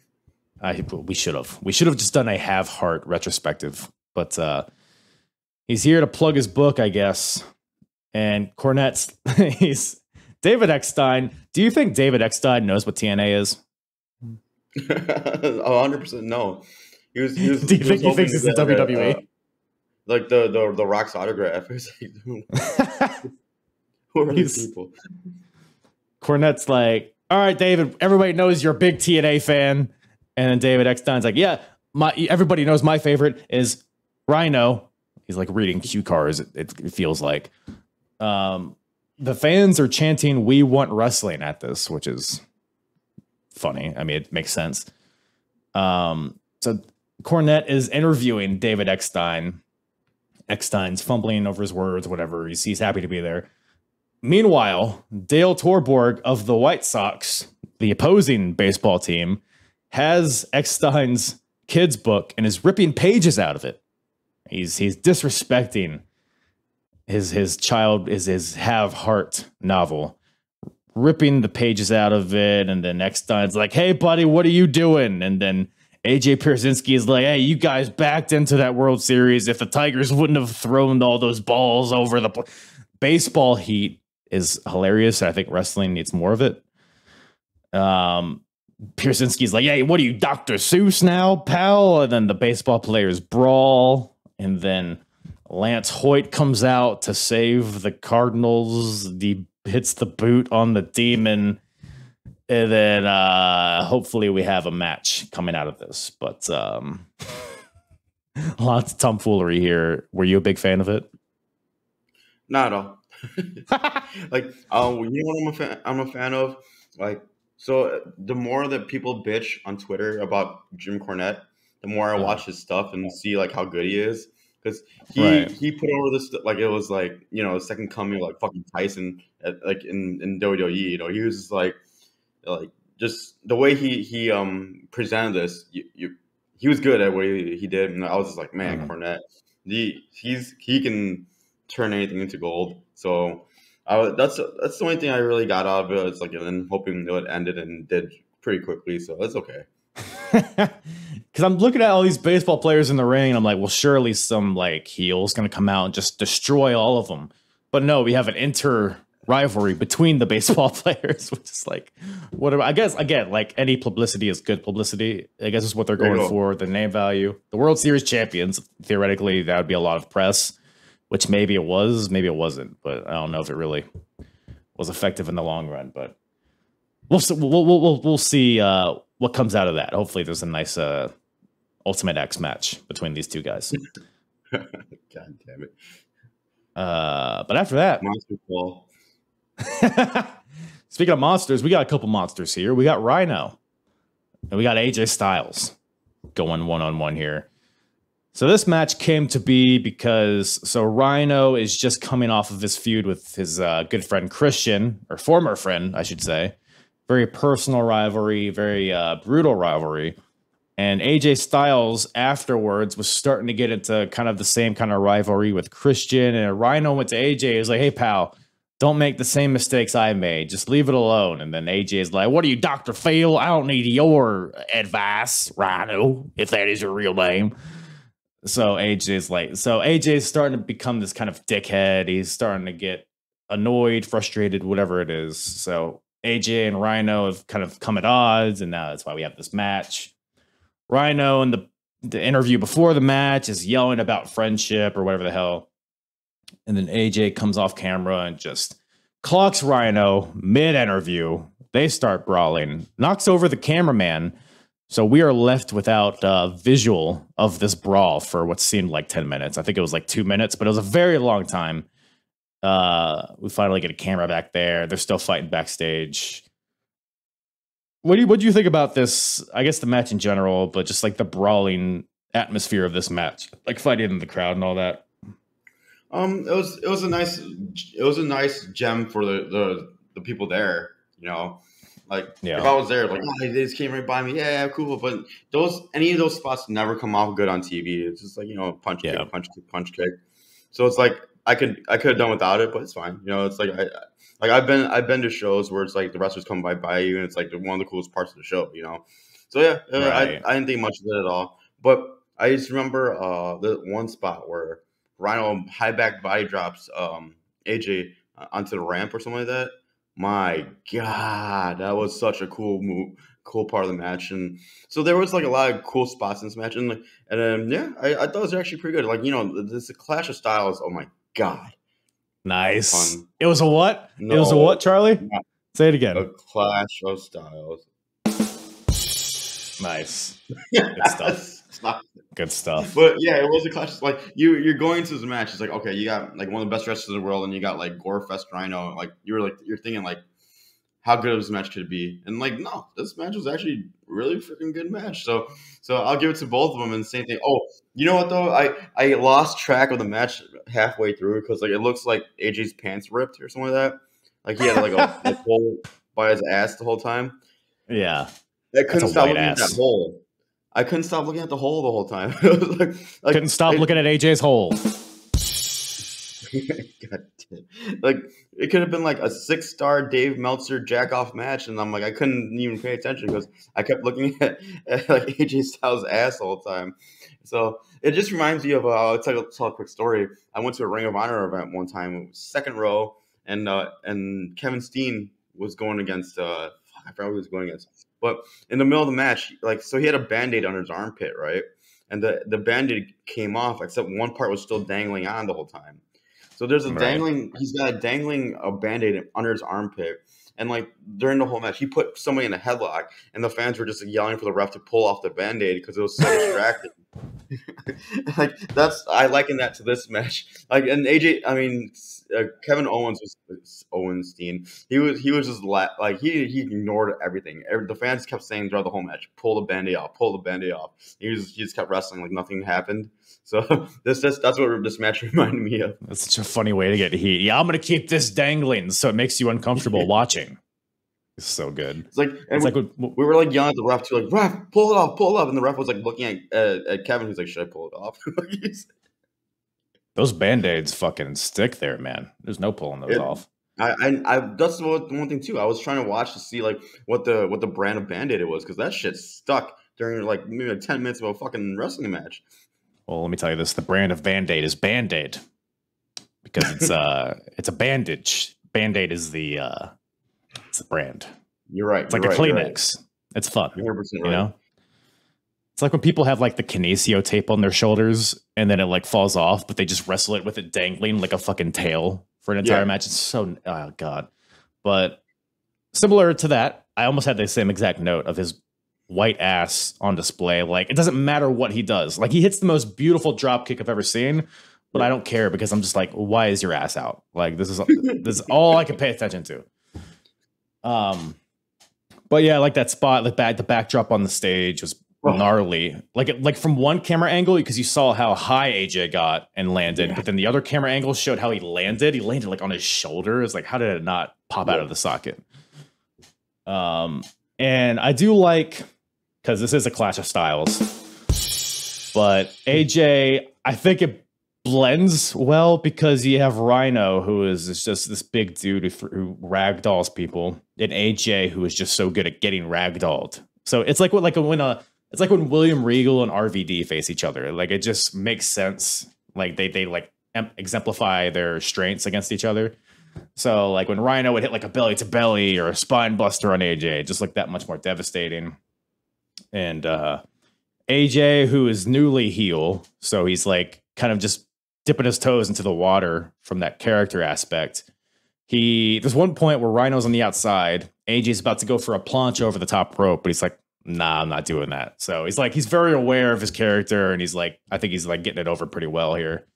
We should have just done a Have Heart retrospective, but he's here to plug his book, I guess. And Cornette's he's David Eckstein. Do you think David Eckstein knows what TNA is? 100% no. He was Do you think he thinks it's the WWE? Like the Rock's autograph. He's like, who are these people? Cornette's like, all right, David, everybody knows you're a big TNA fan. And then David Eckstein's like, yeah, everybody knows my favorite is Rhino. He's like reading cue cards, it feels like. the fans are chanting "We want wrestling" at this, which is funny. I mean, it makes sense. So Cornette is interviewing David Eckstein. Eckstein's fumbling over his words, whatever. He's happy to be there. Meanwhile, Dale Torborg of the White Sox, the opposing baseball team, has Eckstein's kids book and is ripping pages out of it. He's disrespecting his child is his Have Heart novel, ripping the pages out of it. And then Eckstein's like, "Hey buddy, what are you doing?" And then AJ Pierzynski is like, "Hey, you guys backed into that World Series. If the Tigers wouldn't have thrown all those balls over the baseball heat is hilarious. I think wrestling needs more of it. Pierzynski's like, "Hey, what are you, Dr. Seuss now, pal?" And then the baseball players brawl. And then Lance Hoyt comes out to save the Cardinals. He hits the boot on the Demon. And then hopefully we have a match coming out of this. But lots of tomfoolery here. Were you a big fan of it? Not at all. Like, you know what I'm a fan of? Like, so the more that people bitch on Twitter about Jim Cornette, the more I watch his stuff and see like how good he is. Because he put over this, like, it was like, you know, the second coming of like fucking Tyson like in WWE. You know, he was just like just the way he presented this, he was good at what he did, and I was just like, man, Cornette, he can turn anything into gold. So that's the only thing I really got out of it. It's like, and then hoping it would end it, and did pretty quickly, so that's okay. Because I'm looking at all these baseball players in the ring, and I'm like, well, surely some like heel's gonna come out and just destroy all of them. But no, we have an rivalry between the baseball players, which is like, whatever. I guess, again, like any publicity is good publicity. I guess is what they're going for, the name value. The World Series champions, theoretically, that would be a lot of press, which maybe it was, maybe it wasn't, but I don't know if it really was effective in the long run. But we'll see what comes out of that. Hopefully there's a nice Ultimate X match between these two guys. God damn it. But after that, Monster Ball. Speaking of monsters, we got a couple monsters here. We got Rhino and we got AJ Styles going one-on-one here. So this match came to be because Rhino is just coming off of his feud with his good friend Christian, or former friend, I should say. Very personal rivalry, very brutal rivalry. And AJ Styles afterwards was starting to get into kind of the same kind of rivalry with Christian. And Rhino went to AJ. He was like, "Hey, pal, don't make the same mistakes I made. Just leave it alone." And then AJ is like, "What are you, Dr. Phil? I don't need your advice, Rhino, if that is your real name." So AJ's starting to become this kind of dickhead. He's starting to get annoyed, frustrated, whatever it is. So AJ and Rhino have kind of come at odds, and now that's why we have this match. Rhino in the interview before the match is yelling about friendship or whatever the hell. And then AJ comes off camera and just clocks Rhino mid-interview. They start brawling, knocks over the cameraman. So we are left without visual of this brawl for what seemed like 10 minutes. I think it was like 2 minutes, but it was a very long time. We finally get a camera back there. They're still fighting backstage. What do you think about this? I guess the match in general, but just like the brawling atmosphere of this match, like fighting in the crowd and all that. It was a nice gem for the people there. You know, like if I was there, like, oh, they just came right by me. Yeah, cool. But any of those spots never come off good on TV. It's just like, you know, punch kick. So it's like I could have done without it, but it's fine. You know, it's like I've been to shows where it's like the wrestlers come by you, and it's like one of the coolest parts of the show, you know. So yeah, right. I didn't think much of it at all. But I just remember the one spot where Rhino high back body drops AJ onto the ramp or something like that. My God, that was such a cool move, cool part of the match. And so there was like a lot of cool spots in this match, and I thought it was actually pretty good. Like, you know, this clash of styles. Oh my God. Nice. Fun. It was a what? No, it was a what, Charlie? Say it again. A clash of styles. Nice. Good stuff. Good stuff. But yeah, it was a clash. Like you're going to the match. It's like, okay, you got like one of the best wrestlers in the world, and you got like Gorefest Rhino. Like you're thinking like, how good of this match could it be? And like, no, this match was actually really freaking good match. So I'll give it to both of them. And same thing. Oh, you know what though? I lost track of the match halfway through because like it looks like AJ's pants ripped or something like that. Like he had like a hole by his ass the whole time. Yeah, I couldn't stop looking at that hole. I couldn't stop looking at the hole the whole time. Couldn't stop looking at AJ's hole. God damn. Like it could have been like a 6-star Dave Meltzer jack off match, and I'm like I couldn't even pay attention because I kept looking at like AJ Styles' ass the whole time. So it just reminds me of I'll tell a quick story. I went to a Ring of Honor event one time. It was second row, and Kevin Steen was going against I forgot who he was going against. But in the middle of the match, like so he had a Band-Aid under his armpit, right? And the Band-Aid came off, except one part was still dangling on the whole time. So there's a dangling, he's got a dangling Band-Aid under his armpit. And like during the whole match, he put somebody in a headlock, and the fans were just yelling for the ref to pull off the Band-Aid because it was so distracting. Like I liken that to this match. Like and AJ, I mean Kevin Owens was Owenstein. He was just like he ignored everything. The fans kept saying throughout the whole match, "Pull the Band-Aid off, pull the Band-Aid off." He just kept wrestling like nothing happened. So that's what this match reminded me of. That's such a funny way to get heat. Yeah, I'm gonna keep this dangling so it makes you uncomfortable watching. It's so good. It's like we were like yelling at the ref too, like ref, pull it off, and the ref was like looking at Kevin, who's like, should I pull it off? Those Band-Aids fucking stick there, man. There's no pulling those off. I that's one thing too. I was trying to watch to see like what the brand of Band-Aid it was because that shit stuck during like maybe like 10 minutes of a fucking wrestling match. Well, let me tell you this: the brand of Band-Aid is Band-Aid because it's a bandage. Band-Aid is the brand. You're right. It's like a Kleenex. Right. It's fun. 100% you know? It's like when people have like the kinesio tape on their shoulders and then it like falls off, but they just wrestle it with it dangling like a fucking tail for an entire match. It's so, oh God. But similar to that, I almost had the same exact note of his white ass on display. Like it doesn't matter what he does. Like he hits the most beautiful drop kick I've ever seen, but I don't care because I'm just like, why is your ass out? Like this is all I can pay attention to. But yeah, like that spot, the backdrop on the stage was gnarly. Like from one camera angle, because you saw how high AJ got and landed, but then the other camera angle showed how he landed. He landed like on his shoulder. It's like, how did it not pop out of the socket? And I do like, because this is a clash of styles, but AJ, I think it blends well because you have Rhino, who is just this big dude who ragdolls people, and AJ, who is just so good at getting ragdolled. So it's like when William Regal and RVD face each other. Like it just makes sense. Like they like exemplify their strengths against each other. So like when Rhino would hit like a belly to belly or a spine buster on AJ, just like that much more devastating. And AJ, who is newly heel, so he's like kind of just dipping his toes into the water from that character aspect. There's one point where Rhino's on the outside. AJ's about to go for a planche over the top rope, but he's like, nah, I'm not doing that. So he's very aware of his character, and I think he's like getting it over pretty well here.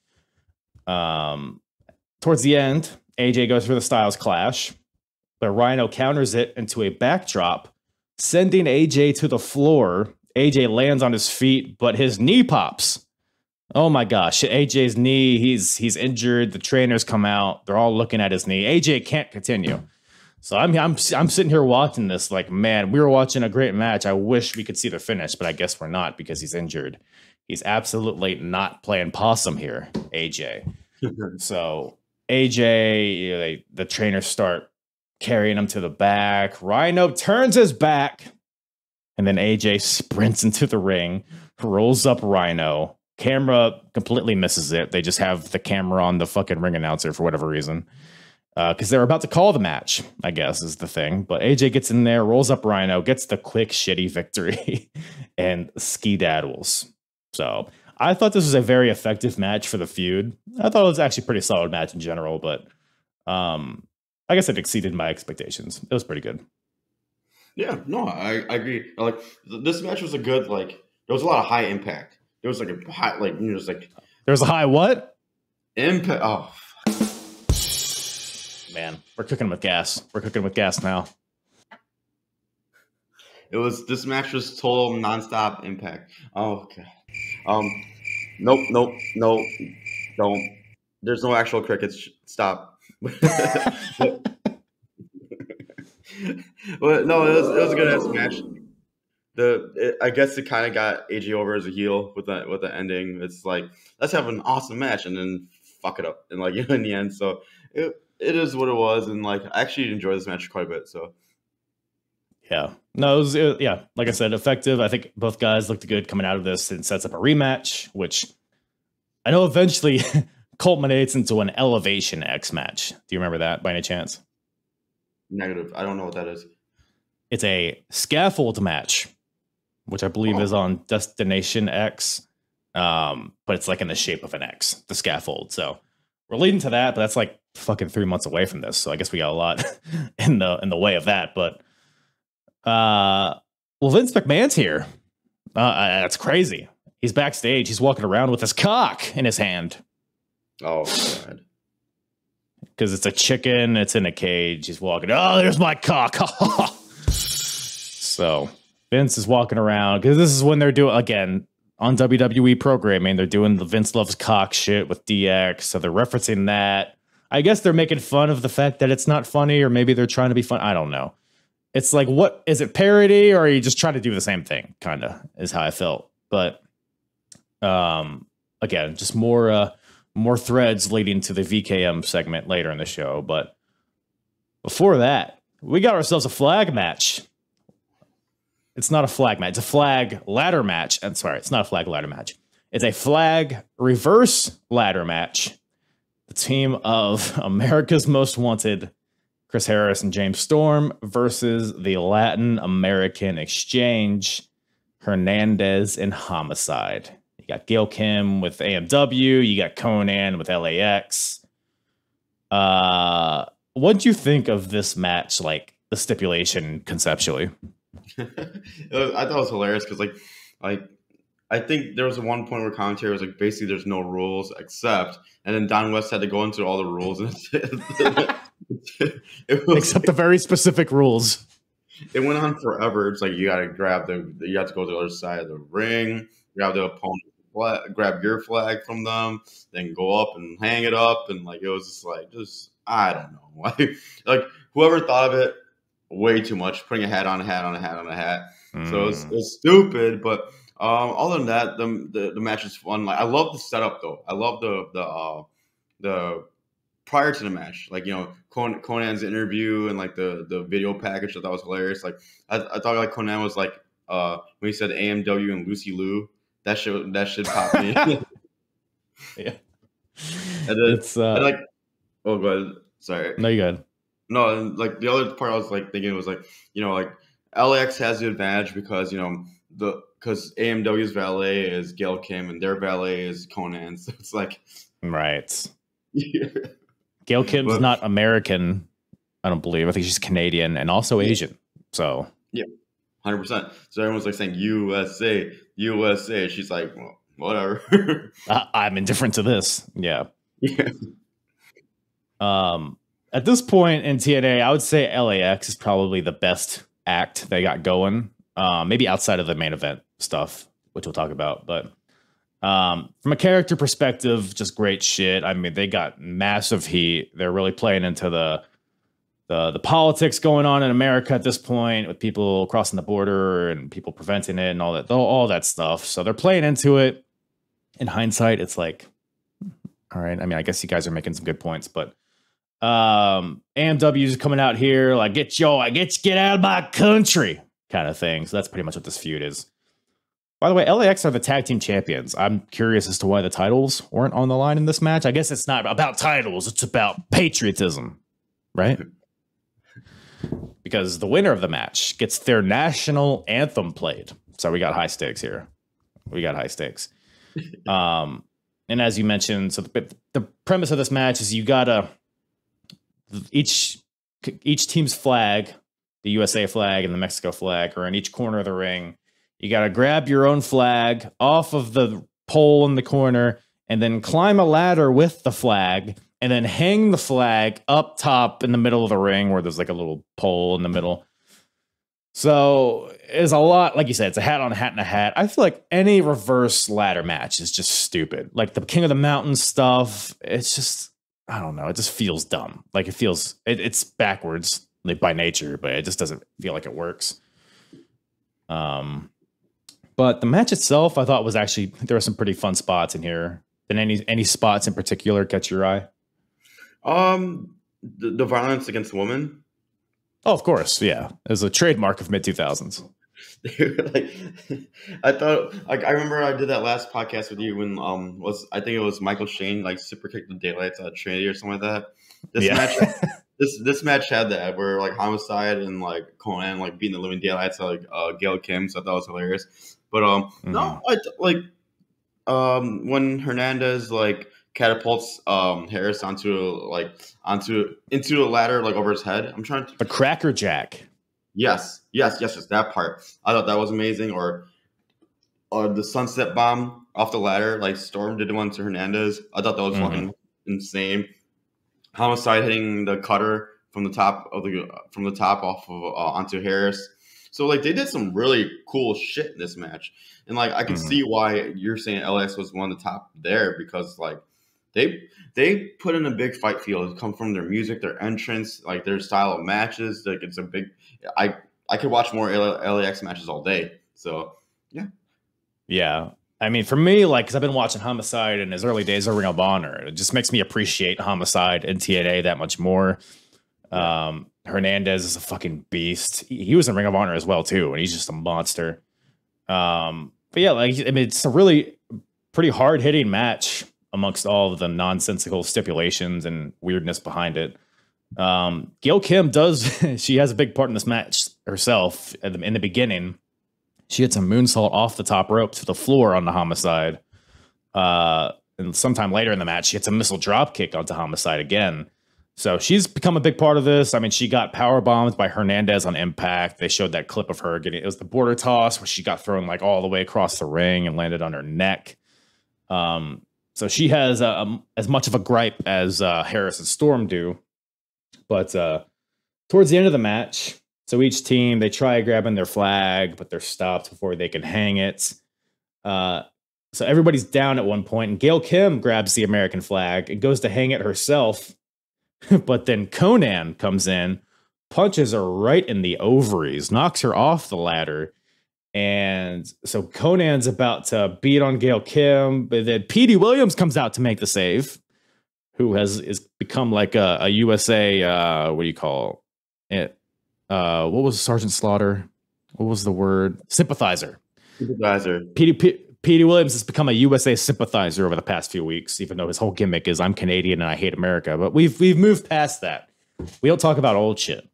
Towards the end, AJ goes for the Styles Clash, but Rhino counters it into a backdrop, sending AJ to the floor. AJ lands on his feet, but his knee pops. Oh my gosh, AJ's knee, he's injured. The trainers come out. They're all looking at his knee. AJ can't continue. So I'm sitting here watching this like, man, we were watching a great match. I wish we could see the finish, but I guess we're not because he's injured. He's absolutely not playing possum here, AJ. So AJ, the trainers start carrying him to the back. Rhino turns his back, and then AJ sprints into the ring, rolls up Rhino. Camera completely misses it. They just have the camera on the fucking ring announcer for whatever reason. Because they're about to call the match, I guess, is the thing. But AJ gets in there, rolls up Rhino, gets the quick, shitty victory, and skedaddles. So I thought this was a very effective match for the feud. I thought it was actually a pretty solid match in general, but I guess it exceeded my expectations. It was pretty good. Yeah, no, I agree. Like this match was a good like there was a lot of high impact. There was like a high, like you know, just like There's a high what? impact. Oh, Man, we're cooking with gas. We're cooking with gas now. this match was total nonstop impact. Oh, okay. Nope, don't. There's no actual crickets. Stop. Well, no, it was a good ass match. I guess it kind of got AJ over as a heel with the ending. It's like, let's have an awesome match and then fuck it up and like in the end. So it is what it was, and like I actually enjoyed this match quite a bit. So Yeah. No, yeah, like I said, effective. I think both guys looked good coming out of this, and sets up a rematch, which I know eventually culminates into an Elevation X match. Do you remember that by any chance? negative. I don't know what that is. It's a scaffold match, which I believe is on Destination X, but it's like in the shape of an X, the scaffold. So we're leading to that, but that's like fucking 3 months away from this. So I guess we got a lot in the way of that. But well, Vince McMahon's here. That's crazy. He's backstage. He's walking around with his cock in his hand. Oh god. Because it's a chicken. It's in a cage. He's walking. Oh, there's my cock. So Vince is walking around because this is when they're doing, again, on WWE programming, they're doing the Vince Loves Cock shit with DX. So they're referencing that. I guess they're making fun of the fact that it's not funny, or maybe they're trying to be fun. I don't know. It's like, what is it, parody, or are you just trying to do the same thing? Kind of is how I felt. But again, just more threads leading to the VKM segment later in the show. But before that, we got ourselves a flag match. It's not a flag match. It's a flag ladder match. I'm sorry, it's not a flag ladder match. It's a flag reverse ladder match. The team of America's Most Wanted, Chris Harris and James Storm, versus the Latin American Exchange, Hernandez and Homicide. You got Gail Kim with AMW. You got Conan with LAX. What do you think of this match, like the stipulation conceptually? I thought it was hilarious because I think there was one point where commentary was like, basically there's no rules except, and then Don West had to go into all the rules and except the very specific rules. It went on forever. It's like you got to you have to go to the other side of the ring, grab the opponent flag, grab your flag from them, then go up and hang it up, and like it was just I don't know, like whoever thought of it, way too much, putting a hat on a hat on a hat on a hat. So it's stupid, but other than that, the match is fun. Like I love the setup though. I love the prior to the match, like, you know, Conan's interview and like the video package. I thought was hilarious. Like I thought like Conan was like when he said AMW and Lucy Liu, that shit popped me. Yeah. And then, it's and like, oh, go ahead. Sorry. No, you good. No, and like the other part I was like thinking was like, you know, like LAX has the advantage because, you know, because AMW's valet is Gail Kim and their valet is Conan. So it's like, right. Yeah. Gail Kim's not American, I don't believe. I think she's Canadian and also Asian. So yeah, 100%. So everyone's like saying USA, USA. She's like, well, whatever. I'm indifferent to this. Yeah. Yeah. At this point in TNA, I would say LAX is probably the best act they got going. Maybe outside of the main event stuff, which we'll talk about. But from a character perspective, just great shit. I mean, they got massive heat. They're really playing into the politics going on in America at this point, with people crossing the border and people preventing it and all that stuff. So they're playing into it. In hindsight, it's like, all right. I mean, I guess you guys are making some good points, but AMW's coming out here like, get out of my country kind of thing. So that's pretty much what this feud is. By the way, LAX are the tag team champions. I'm curious as to why the titles weren't on the line in this match. I guess it's not about titles. It's about patriotism, right? Because the winner of the match gets their national anthem played. So we got high stakes here. We got high stakes. And as you mentioned, so the premise of this match is you gotta, each team's flag, the USA flag and the Mexico flag, are in each corner of the ring. You got to grab your own flag off of the pole in the corner and then climb a ladder with the flag and then hang the flag up top in the middle of the ring where there's like a little pole in the middle. So it's a lot, like you said, it's a hat on a hat and a hat. I feel like any reverse ladder match is just stupid. Like the King of the Mountain stuff, it's just, I don't know, it just feels dumb. Like it's backwards like by nature, but it just doesn't feel like it works. But the match itself, I thought was actually, there were some pretty fun spots in here. Did any spots in particular catch your eye? The violence against women. Oh, of course, yeah. It was a trademark of mid-2000s. Like, I thought, like, I remember I did that last podcast with you when I think it was Michael Shane like super kicked the daylights out of Trinity or something like that. This match had that where like Homicide and like Conan like beating the living daylights out like Gail Kim, so I thought it was hilarious. But no, when Hernandez like catapults Harris into a ladder like over his head. I'm trying to the Cracker Jack. Yes, that part. I thought that was amazing. Or the sunset bomb off the ladder, like Storm did one to Hernandez. I thought that was fucking insane. Homicide hitting the cutter from the top off of onto Harris. So like they did some really cool shit in this match, and like I can see why you're saying LAX was one of the top there, because like they put in a big fight feel. It come from their music, their entrance, like their style of matches. Like it's a big. I could watch more LAX matches all day. So yeah. I mean, for me, like, because I've been watching Homicide in his early days of Ring of Honor, it just makes me appreciate Homicide and TNA that much more. Hernandez is a fucking beast. He was in Ring of Honor as well too, and he's just a monster. But yeah, like I mean, it's a really pretty hard hitting match amongst all of the nonsensical stipulations and weirdness behind it. Gail Kim she has a big part in this match herself in the beginning. She hits a moonsault off the top rope to the floor on the Homicide. And sometime later in the match, she hits a missile drop kick onto Homicide again. So she's become a big part of this. I mean, she got power bombed by Hernandez on Impact. They showed that clip of her it was the border toss where she got thrown like all the way across the ring and landed on her neck. So she has as much of a gripe as Harris and Storm do. But towards the end of the match, so each team, they try grabbing their flag, but they're stopped before they can hang it. So everybody's down at one point, and Gail Kim grabs the American flag and goes to hang it herself. But then Conan comes in, punches her right in the ovaries, knocks her off the ladder. And so Conan's about to beat on Gail Kim, but then Petey Williams comes out to make the save, who is become like a USA, what do you call it? What was Sergeant Slaughter? What was the word? Sympathizer. Petey Williams has become a USA sympathizer over the past few weeks, even though his whole gimmick is I'm Canadian and I hate America. But we've moved past that. We don't talk about old shit.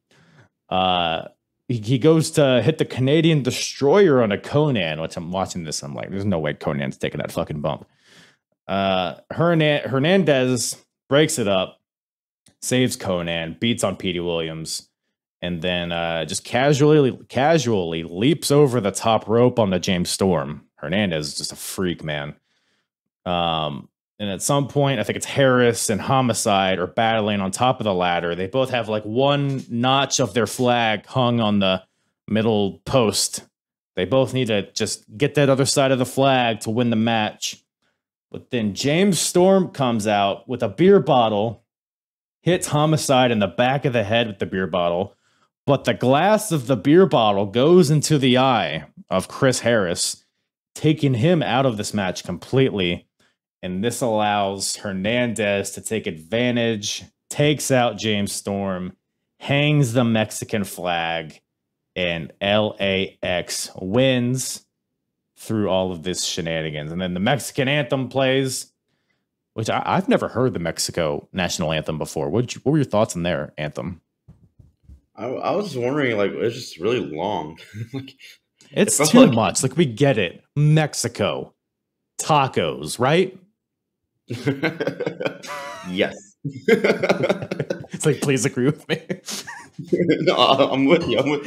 He goes to hit the Canadian Destroyer on a Conan, which I'm watching this. I'm like, there's no way Conan's taking that fucking bump. Hernandez breaks it up, saves Conan, beats on Petey Williams, and then just casually leaps over the top rope on the James Storm. Hernandez is just a freak, man. And at some point, I think it's Harris and Homicide are battling on top of the ladder. They both have like one notch of their flag hung on the middle post. They both need to just get that other side of the flag to win the match. But then James Storm comes out with a beer bottle, hits Homicide in the back of the head with the beer bottle, but the glass of the beer bottle goes into the eye of Chris Harris, taking him out of this match completely. And this allows Hernandez to take advantage, takes out James Storm, hangs the Mexican flag, and LAX wins through all of this shenanigans. And then the Mexican anthem plays, which I've never heard the Mexico national anthem before. What were your thoughts on their anthem? I was just wondering, like, it's just really long. Like, it's too much. Like, we get it. Mexico. Tacos, right? Yes. It's like, please agree with me. No, I'm with you. I'm with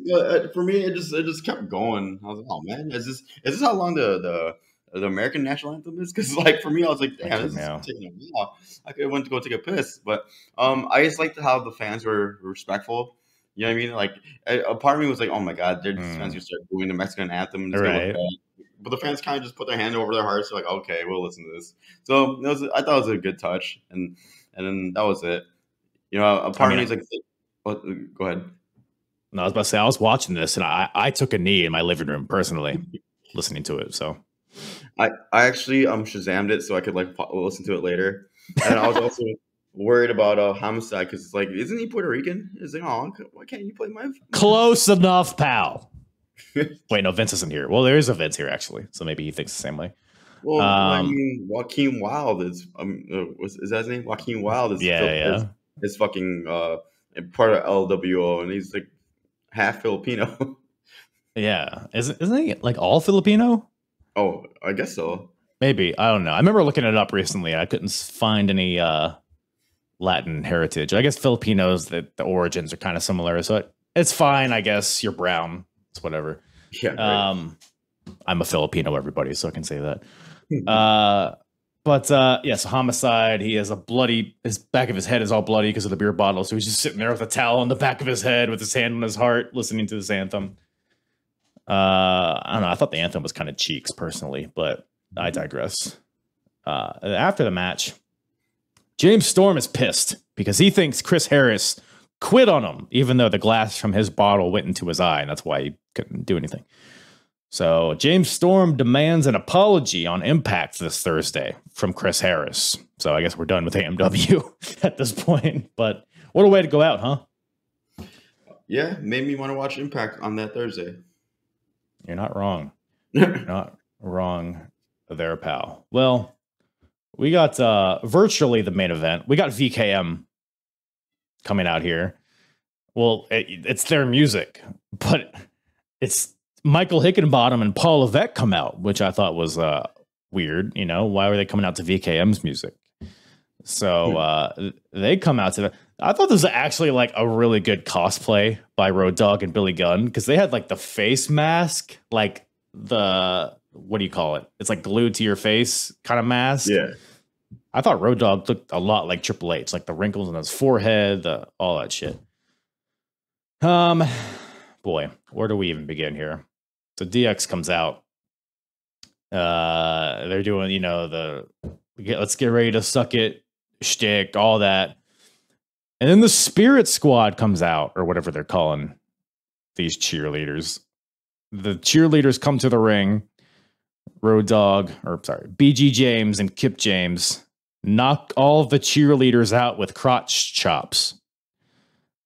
Yeah, for me, it just kept going. I was like, oh man, is this how long the American national anthem is? Because like for me, I was like, damn, this is Yeah. taking a while. I could have went to go take a piss, but I just liked how the fans were respectful. You know what I mean? Like a part of me was like, oh my god, they're just fans gonna start doing the Mexican anthem. And it's gonna look Right. bad. But the fans kind of just put their hand over their hearts, like, okay, we'll listen to this. So I thought it was a good touch, and then that was it. You know, a part of me is like, oh, go ahead. No, I was about to say, I was watching this and I took a knee in my living room personally, listening to it. So I actually Shazammed it so I could like listen to it later, and I was also worried about Homicide because it's like, isn't he Puerto Rican? It's like, oh, why can't you play my close enough, pal. Wait, no, Vince isn't here. Well, there is a Vince here actually, so maybe he thinks the same way. Well, I mean, Joaquin Wild is is that his name? Joaquin Wild is is fucking part of LWO, and he's like half Filipino. Yeah, isn't he like all Filipino? Oh, I guess so. Maybe, I don't know. I remember looking it up recently. I couldn't find any Latin heritage. I guess Filipinos, the origins are kind of similar, so it's fine. I guess you're brown. It's whatever. Yeah. Right. I'm a Filipino, everybody, so I can say that. Yes, Homicide. He has his back of his head is all bloody because of the beer bottle. So he's just sitting there with a towel on the back of his head with his hand on his heart, listening to this anthem. I don't know. I thought the anthem was kind of cheeks personally, but I digress. After the match, James Storm is pissed because he thinks Chris Harris quit on him, even though the glass from his bottle went into his eye, and that's why he couldn't do anything. So James Storm demands an apology on Impact this Thursday from Chris Harris. So I guess we're done with AMW at this point. But what a way to go out, huh? Yeah, made me want to watch Impact on that Thursday. You're not wrong. You're not wrong there, pal. Well, we got virtually the main event. We got VKM coming out here. Well, it's their music, but it's Michael Hickenbottom and Paul Levesque come out, which I thought was weird. You know, why were they coming out to VKM's music? So they come out to the. I thought this was actually like a really good cosplay by Road Dogg and Billy Gunn because they had like the face mask, like the what do you call it? It's like glued to your face kind of mask. Yeah. I thought Road Dogg looked a lot like Triple H, like the wrinkles on his forehead, all that shit. Boy, where do we even begin here? So DX comes out. They're doing, you know, let's get ready to suck it shtick, all that. And then the Spirit Squad comes out, or whatever they're calling these cheerleaders. The cheerleaders come to the ring. BG James and Kip James knock all of the cheerleaders out with crotch chops.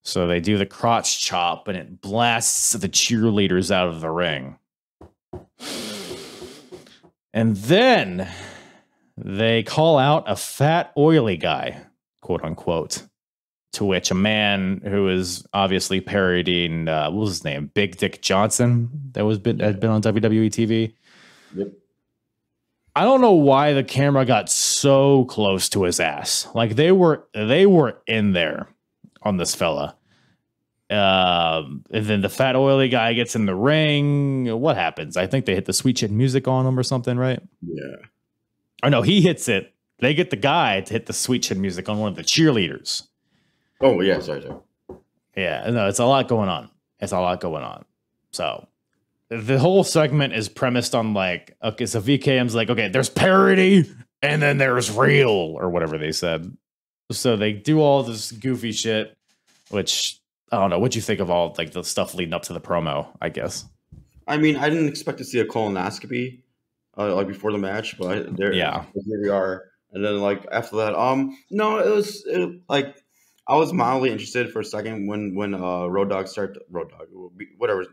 So they do the crotch chop and it blasts the cheerleaders out of the ring. And then they call out a fat, oily guy, quote unquote, to which a man who is obviously parodying, what was his name? Big Dick Johnson, that had been on WWE TV. Yep. I don't know why the camera got so close to his ass. Like they were in there on this fella. And then the fat oily guy gets in the ring. What happens? I think they hit the sweet chin music on him or something, right? Yeah. Oh no, he hits it. They get the guy to hit the sweet chin music on one of the cheerleaders. Oh yeah, sorry. Yeah, no, it's a lot going on. So the whole segment is premised on like, okay, so VKM's like, okay, there's parody and then there's real or whatever they said. So they do all this goofy shit, which I don't know. What'd you think of all like the stuff leading up to the promo, I guess? I mean, I didn't expect to see a colonoscopy like before the match, but here we are. And then like after that, no, it was like I was mildly interested for a second when whatever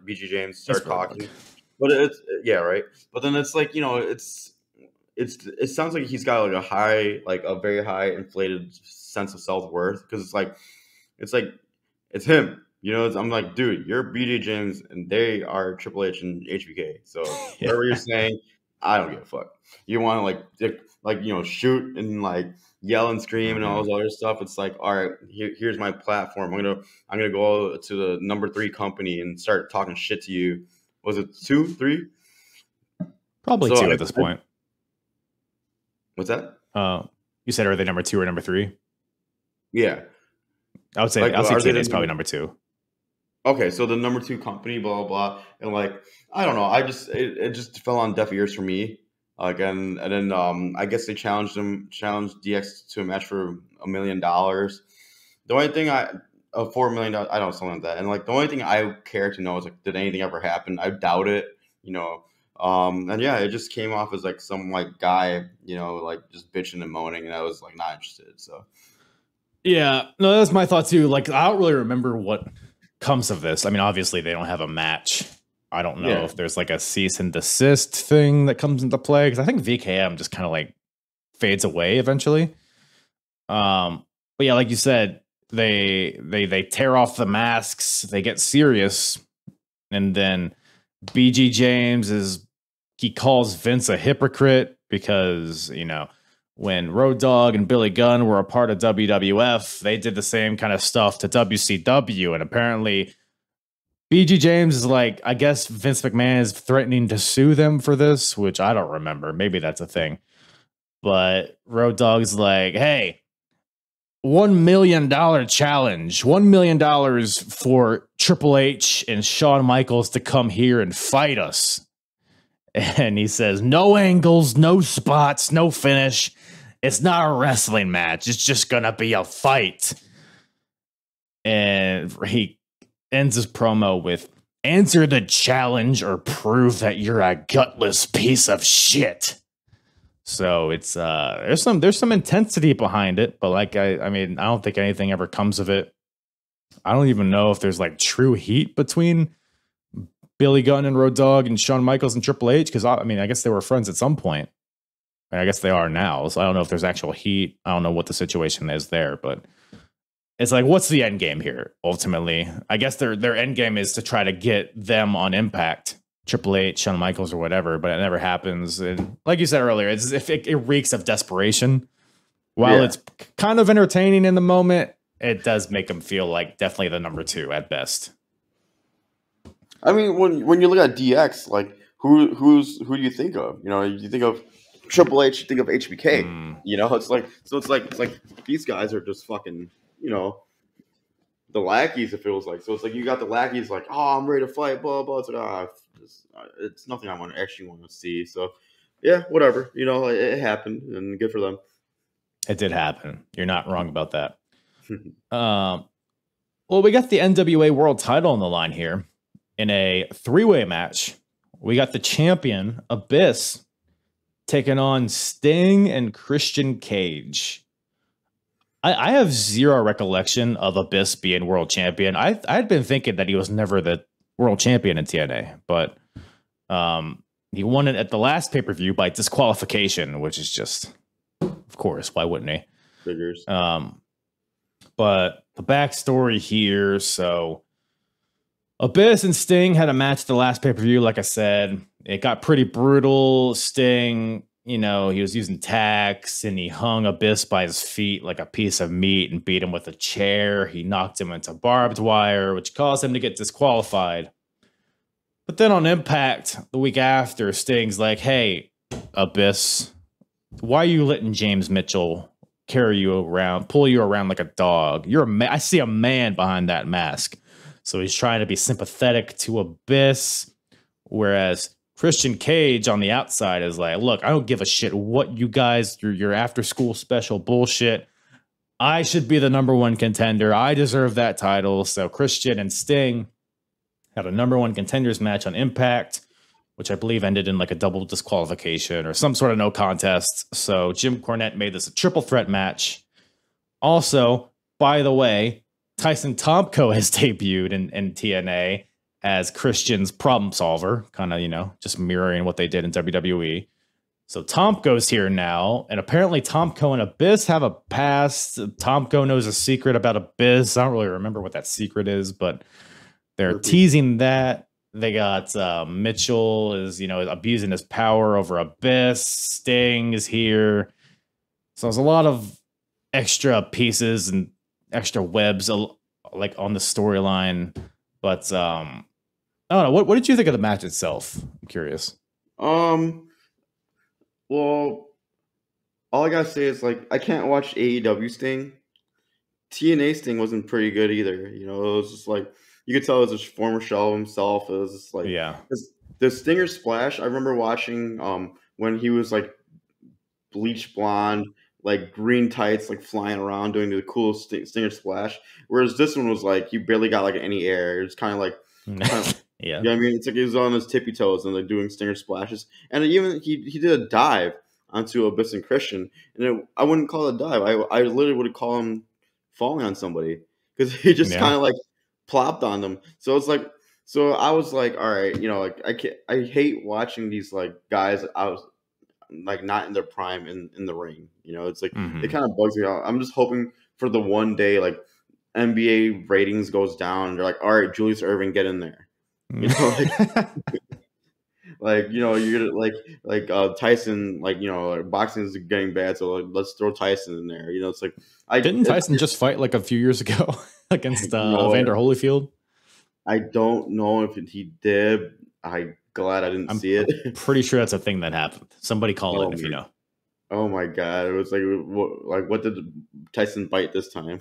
BG James start talking, but it's right. But then it's like, you know, it sounds like he's got like a very high inflated sense of self-worth because it's him. You know, I'm like, dude, you're BJ James and they are Triple H and HBK. So whatever you're saying, I don't give a fuck. You want to shoot and like yell and scream and all this other stuff. It's like, all right, here's my platform. I'm gonna go to the number 3 company and start talking shit to you. Was it 2, 3? Probably 2 at this point. What's that? You said, are they number 2 or number 3? Yeah, I would say TNA is probably number 2. Okay, so the number 2 company, blah blah blah, and like I don't know, it just fell on deaf ears for me. Like and then I guess they challenged DX to a match for $1 million. The only thing $4 million, I don't know, something like that. And like the only thing I care to know is like, did anything ever happen? I doubt it, you know. And yeah, it just came off as like some like guy, you know, like just bitching and moaning, and I was like not interested. So yeah, no, that's my thought too. Like I don't really remember what comes of this. I mean, obviously they don't have a match. I don't know if there's like a cease and desist thing that comes into play, because I think VKM just kind of like fades away eventually. But yeah, like you said, they tear off the masks, they get serious, and then BG James he calls Vince a hypocrite because, you know, when Road Dogg and Billy Gunn were a part of WWF, they did the same kind of stuff to WCW, and apparently BG James is like, I guess Vince McMahon is threatening to sue them for this, which I don't remember. Maybe that's a thing. But Road Dogg's like, hey, $1 million challenge, $1 million for Triple H and Shawn Michaels to come here and fight us. And he says, no angles, no spots, no finish. It's not a wrestling match. It's just going to be a fight. And he ends his promo with, answer the challenge or prove that you're a gutless piece of shit. So it's there's some intensity behind it, but like I mean, I don't think anything ever comes of it. I don't even know if there's like true heat between Billy Gunn and Road Dogg and Shawn Michaels and Triple H, because I mean, I guess they were friends at some point. And I guess they are now. So I don't know if there's actual heat. I don't know what the situation is there, but it's like, what's the end game here? Ultimately, I guess their end game is to try to get them on Impact, Triple H, Shawn Michaels, or whatever, but it never happens. And like you said earlier, it's if it reeks of desperation. While it's kind of entertaining in the moment, it does make them feel like definitely the number 2 at best. I mean, when you look at DX, like who do you think of? You know, you think of Triple H, you think of HBK. You know, it's like these guys are just fucking, you know, the lackeys. It feels like, so it's like you got the lackeys like, oh, I'm ready to fight, blah blah. It's like, it's nothing I actually want to see. So yeah, whatever. You know, it happened, and good for them. It did happen. You're not wrong about that. Well, we got the NWA World Title on the line here in a 3-way match. We got the champion Abyss taking on Sting and Christian Cage. I have zero recollection of Abyss being world champion. I'd been thinking that he was never the world champion in TNA, but he won it at the last pay-per-view by disqualification, which is just, of course, why wouldn't he? Figures. But the backstory here, so Abyss and Sting had a match at the last pay-per-view, like I said. It got pretty brutal. Sting, you know, he was using tacks, and he hung Abyss by his feet like a piece of meat and beat him with a chair. He knocked him into barbed wire, which caused him to get disqualified. But then on Impact, the week after, Sting's like, hey, Abyss, why are you letting James Mitchell carry you around, pull you around like a dog? I see a man behind that mask. So he's trying to be sympathetic to Abyss, whereas Christian Cage on the outside is like, look, I don't give a shit what you guys, your after school special bullshit. I should be the number 1 contender. I deserve that title. So Christian and Sting had a number 1 contenders match on Impact, which I believe ended in like a double disqualification or some sort of no contest. So Jim Cornette made this a triple threat match. Also, by the way, Tyson Tomko has debuted in TNA as Christian's problem solver, kind of, you know, just mirroring what they did in WWE. So Tomko's here now, and apparently Tomko and Abyss have a past. Tomko knows a secret about Abyss. I don't really remember what that secret is, but they're teasing that. They got Mitchell is, abusing his power over Abyss. Sting is here. So there's a lot of extra pieces and extra webs like on the storyline. But I don't know. What did you think of the match itself? I'm curious. Well, all I gotta say is like I can't watch AEW Sting. TNA Sting wasn't pretty good either. It was just like you could tell it was a former shell of himself. It was just like the Stinger Splash. I remember watching when he was like bleach blonde, like green tights, like flying around doing the cool Stinger Splash. Whereas this one was like you barely got like any air. It was kind of like yeah. You know what I mean? It's like he was on his tippy toes and like doing Stinger Splashes. And even he did a dive onto Abyss and Christian, and I wouldn't call it a dive. I literally would call him falling on somebody because he just kind of like plopped on them. So it's like, so I was like, all right, like I hate watching these like guys out like not in their prime in the ring. It's like it kind of bugs me out. I'm just hoping for the one day like NBA ratings goes down and they're like, all right, Julius Erving, get in there. Like you're like Tyson, like boxing is getting bad, so like, let's throw Tyson in there. It's like didn't Tyson just fight like a few years ago against Evander Holyfield? I don't know if he did. I'm glad I didn't see it. Pretty sure that's a thing that happened. Somebody call it if you know. Oh my god! It was like what did Tyson bite this time?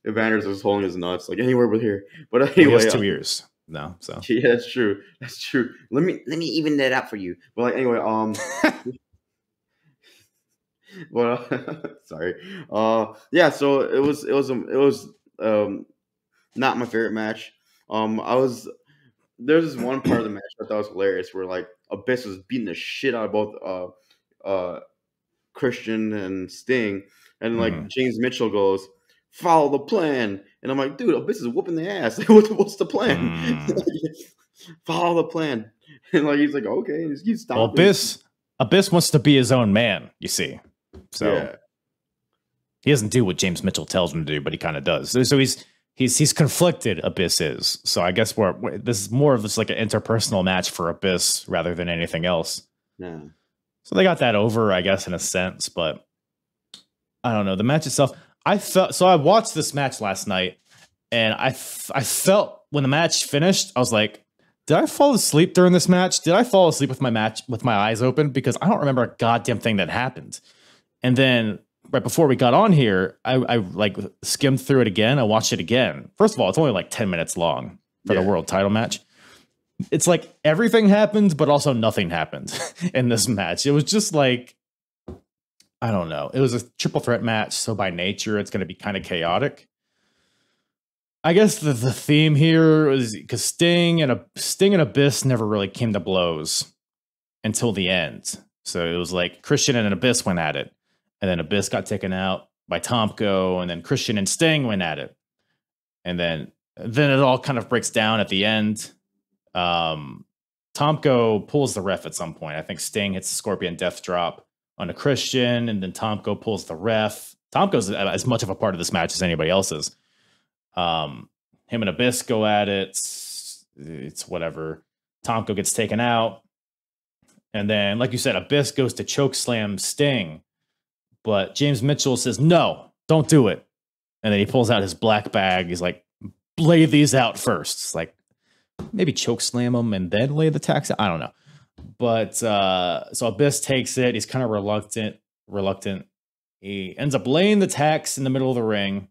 Evander's just holding his nuts like anywhere but here. But anyway, he has 2 years. No, so yeah, that's true. That's true. Let me even that out for you. But like anyway, well, sorry. Yeah. So it was not my favorite match. There's this one part of the match I thought was hilarious where like Abyss was beating the shit out of both Christian and Sting, and like James Mitchell goes, "Follow the plan." And I'm like, dude, Abyss is whooping the ass. What's the plan? Follow the plan. And like he's like, okay, he's stopping. Well, Abyss wants to be his own man, you see. So he doesn't do what James Mitchell tells him to do, but he kind of does. So he's conflicted. Abyss is. So I guess this is more of just like an interpersonal match for Abyss rather than anything else. Yeah. So they got that over, I guess, in a sense, but I don't know. The match itself. I watched this match last night, and I felt when the match finished, I was like, did I fall asleep during this match? Did I fall asleep with my eyes open? Because I don't remember a goddamn thing that happened. And then right before we got on here, I like skimmed through it again. I watched it again. First of all, it's only like 10 minutes long for the world title match. It's like everything happened, but also nothing happened in this match. It was just like, I don't know. It was a triple threat match, so by nature, it's going to be kind of chaotic. I guess the theme here is because Sting and Abyss never really came to blows until the end. So it was like Christian and Abyss went at it, and then Abyss got taken out by Tomko, and then Christian and Sting went at it, and then it all kind of breaks down at the end. Tomko pulls the ref at some point. I think Sting hits the Scorpion Death Drop on a Christian, and then Tomko pulls the ref. Tomko's as much of a part of this match as anybody else is. Him and Abyss go at it. It's whatever. Tomko gets taken out. And then, like you said, Abyss goes to chokeslam Sting. But James Mitchell says, no, don't do it. And then he pulls out his black bag. He's like, lay these out first. It's like, maybe chokeslam them and then lay the tacks out. I don't know. But so Abyss takes it. He's kind of reluctant. He ends up laying the tacks in the middle of the ring.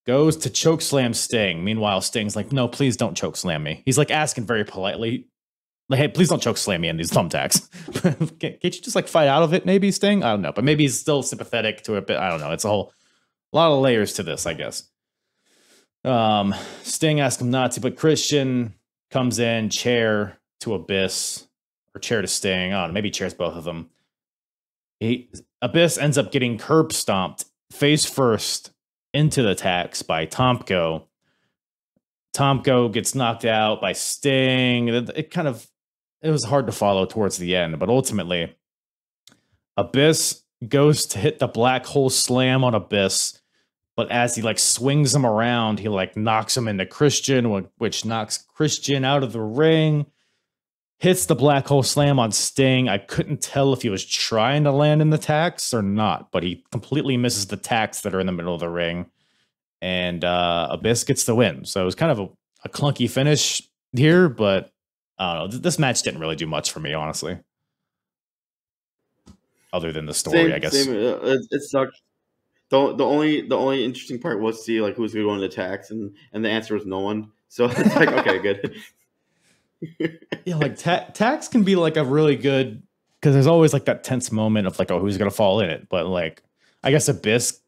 Goes to chokeslam Sting. Meanwhile, Sting's like, no, please don't chokeslam me. He's like asking very politely, like, hey, please don't chokeslam me in these thumbtacks. Can't you just like fight out of it, maybe, Sting? I don't know. But maybe he's still sympathetic to it. But I don't know. It's a lot of layers to this, I guess. Sting asks him not to, but Christian comes in, chair to Abyss. Or chair to Sting. I don't know, maybe chairs both of them. Abyss ends up getting curb stomped face first into the tacks by Tomko. Tomko gets knocked out by Sting. It was hard to follow towards the end, but ultimately, Abyss goes to hit the black hole slam on Abyss. But as he like swings him around, he like knocks him into Christian, which knocks Christian out of the ring. Hits the black hole slam on Sting. I couldn't tell if he was trying to land in the tacks or not, but he completely misses the tacks that are in the middle of the ring. And Abyss gets the win. So it was kind of a clunky finish here, but I don't know. This match didn't really do much for me, honestly. Other than the story, I guess. It sucked. The only interesting part was to see like who's going to go into attacks, and the answer was no one. So it's like, okay, good. Yeah, like tax can be like a really good, because there's always like that tense moment of like, oh, who's gonna fall in it? But like, I guess Abyss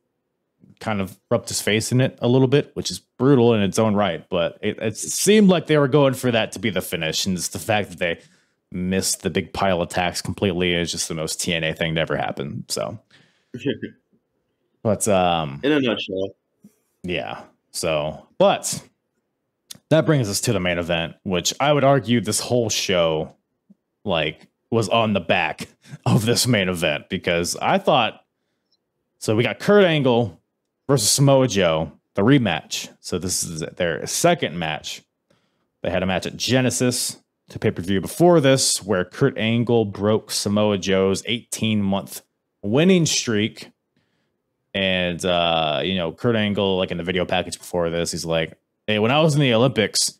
kind of rubbed his face in it a little bit, which is brutal in its own right. But it seemed like they were going for that to be the finish, and it's the fact that they missed the big pile of tax completely is just the most TNA thing to ever happen. So, but in a nutshell, yeah. So, but. That brings us to the main event, which I would argue this whole show like was on the back of this main event, because I thought, so we got Kurt Angle versus Samoa Joe, the rematch. So this is their second match. They had a match at Genesis to pay-per-view before this, where Kurt Angle broke Samoa Joe's 18-month winning streak. And, Kurt Angle, like in the video package before this, he's like, hey, when I was in the Olympics,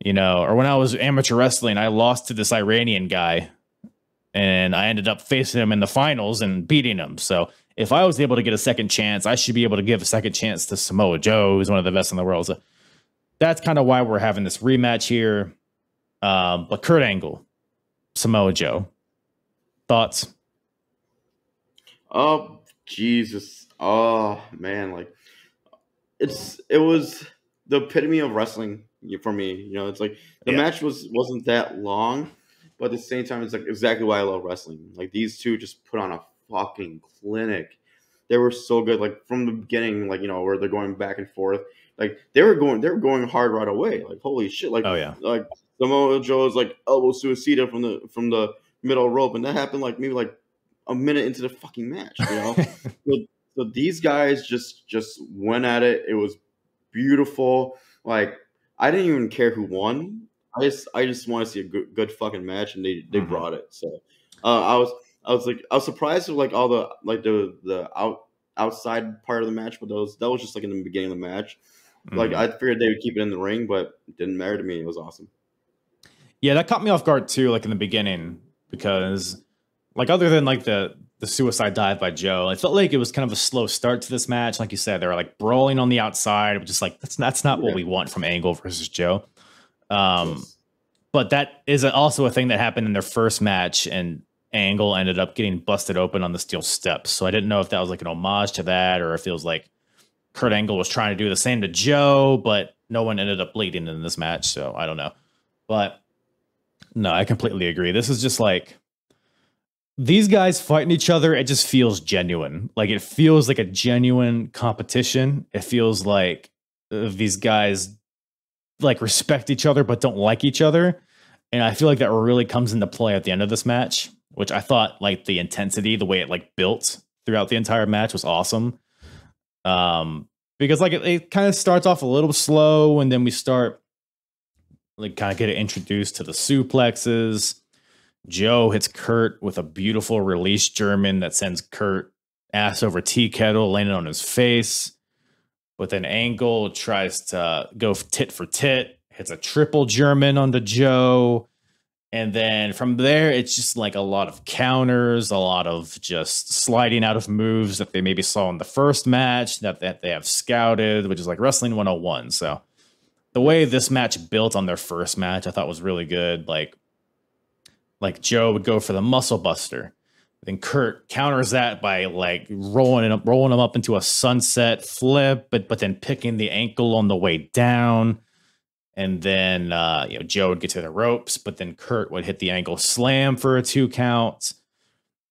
or when I was amateur wrestling, I lost to this Iranian guy, and I ended up facing him in the finals and beating him. So if I was able to get a second chance, I should be able to give a second chance to Samoa Joe, who's one of the best in the world. So that's kind of why we're having this rematch here. But Kurt Angle, Samoa Joe, thoughts? Oh, Jesus. Oh, man. Like, it was the epitome of wrestling for me. It's like the match wasn't that long, but at the same time, it's like exactly why I love wrestling. Like, these two just put on a fucking clinic. They were so good. Like, from the beginning, like, where they're going back and forth, like they were going hard right away. Like, holy shit. Like, oh yeah. Like Samoa Joe's like elbow suicida from the middle rope, and that happened like maybe like a minute into the fucking match, so these guys just went at it. It was beautiful. Like, I didn't even care who won. I just want to see a good fucking match, and they brought it. So I was surprised with like all the outside part of the match, but that was just like in the beginning of the match. Like, I figured they would keep it in the ring, but it didn't matter to me. It was awesome. Yeah, that caught me off guard too, like in the beginning, because like other than like the suicide dive by Joe, I felt like it was kind of a slow start to this match. Like you said, they were like brawling on the outside, which is like that's not what we want from Angle versus Joe. But that is also a thing that happened in their first match, and Angle ended up getting busted open on the steel steps. So I didn't know if that was like an homage to that, or if it was like Kurt Angle was trying to do the same to Joe, but no one ended up bleeding in this match. So I don't know. But no, I completely agree. This is just like, these guys fighting each other, it just feels genuine. Like, it feels like a genuine competition. It feels like these guys like respect each other but don't like each other. And I feel like that really comes into play at the end of this match, which I thought like the intensity, the way it like built throughout the entire match was awesome. Because like it kind of starts off a little slow, and then we start like kind of get introduced to the suplexes. Joe hits Kurt with a beautiful release German that sends Kurt ass over tea kettle, landing on his face. But then Angle tries to go tit for tit, hits a triple German onto Joe. And then from there, it's just like a lot of counters, a lot of just sliding out of moves that they maybe saw in the first match that they have scouted, which is like Wrestling 101. So the way this match built on their first match, I thought was really good. Like Joe would go for the muscle buster. Then Kurt counters that by like rolling him up into a sunset flip, but then picking the ankle on the way down. And then Joe would get to the ropes, but then Kurt would hit the ankle slam for a 2 count,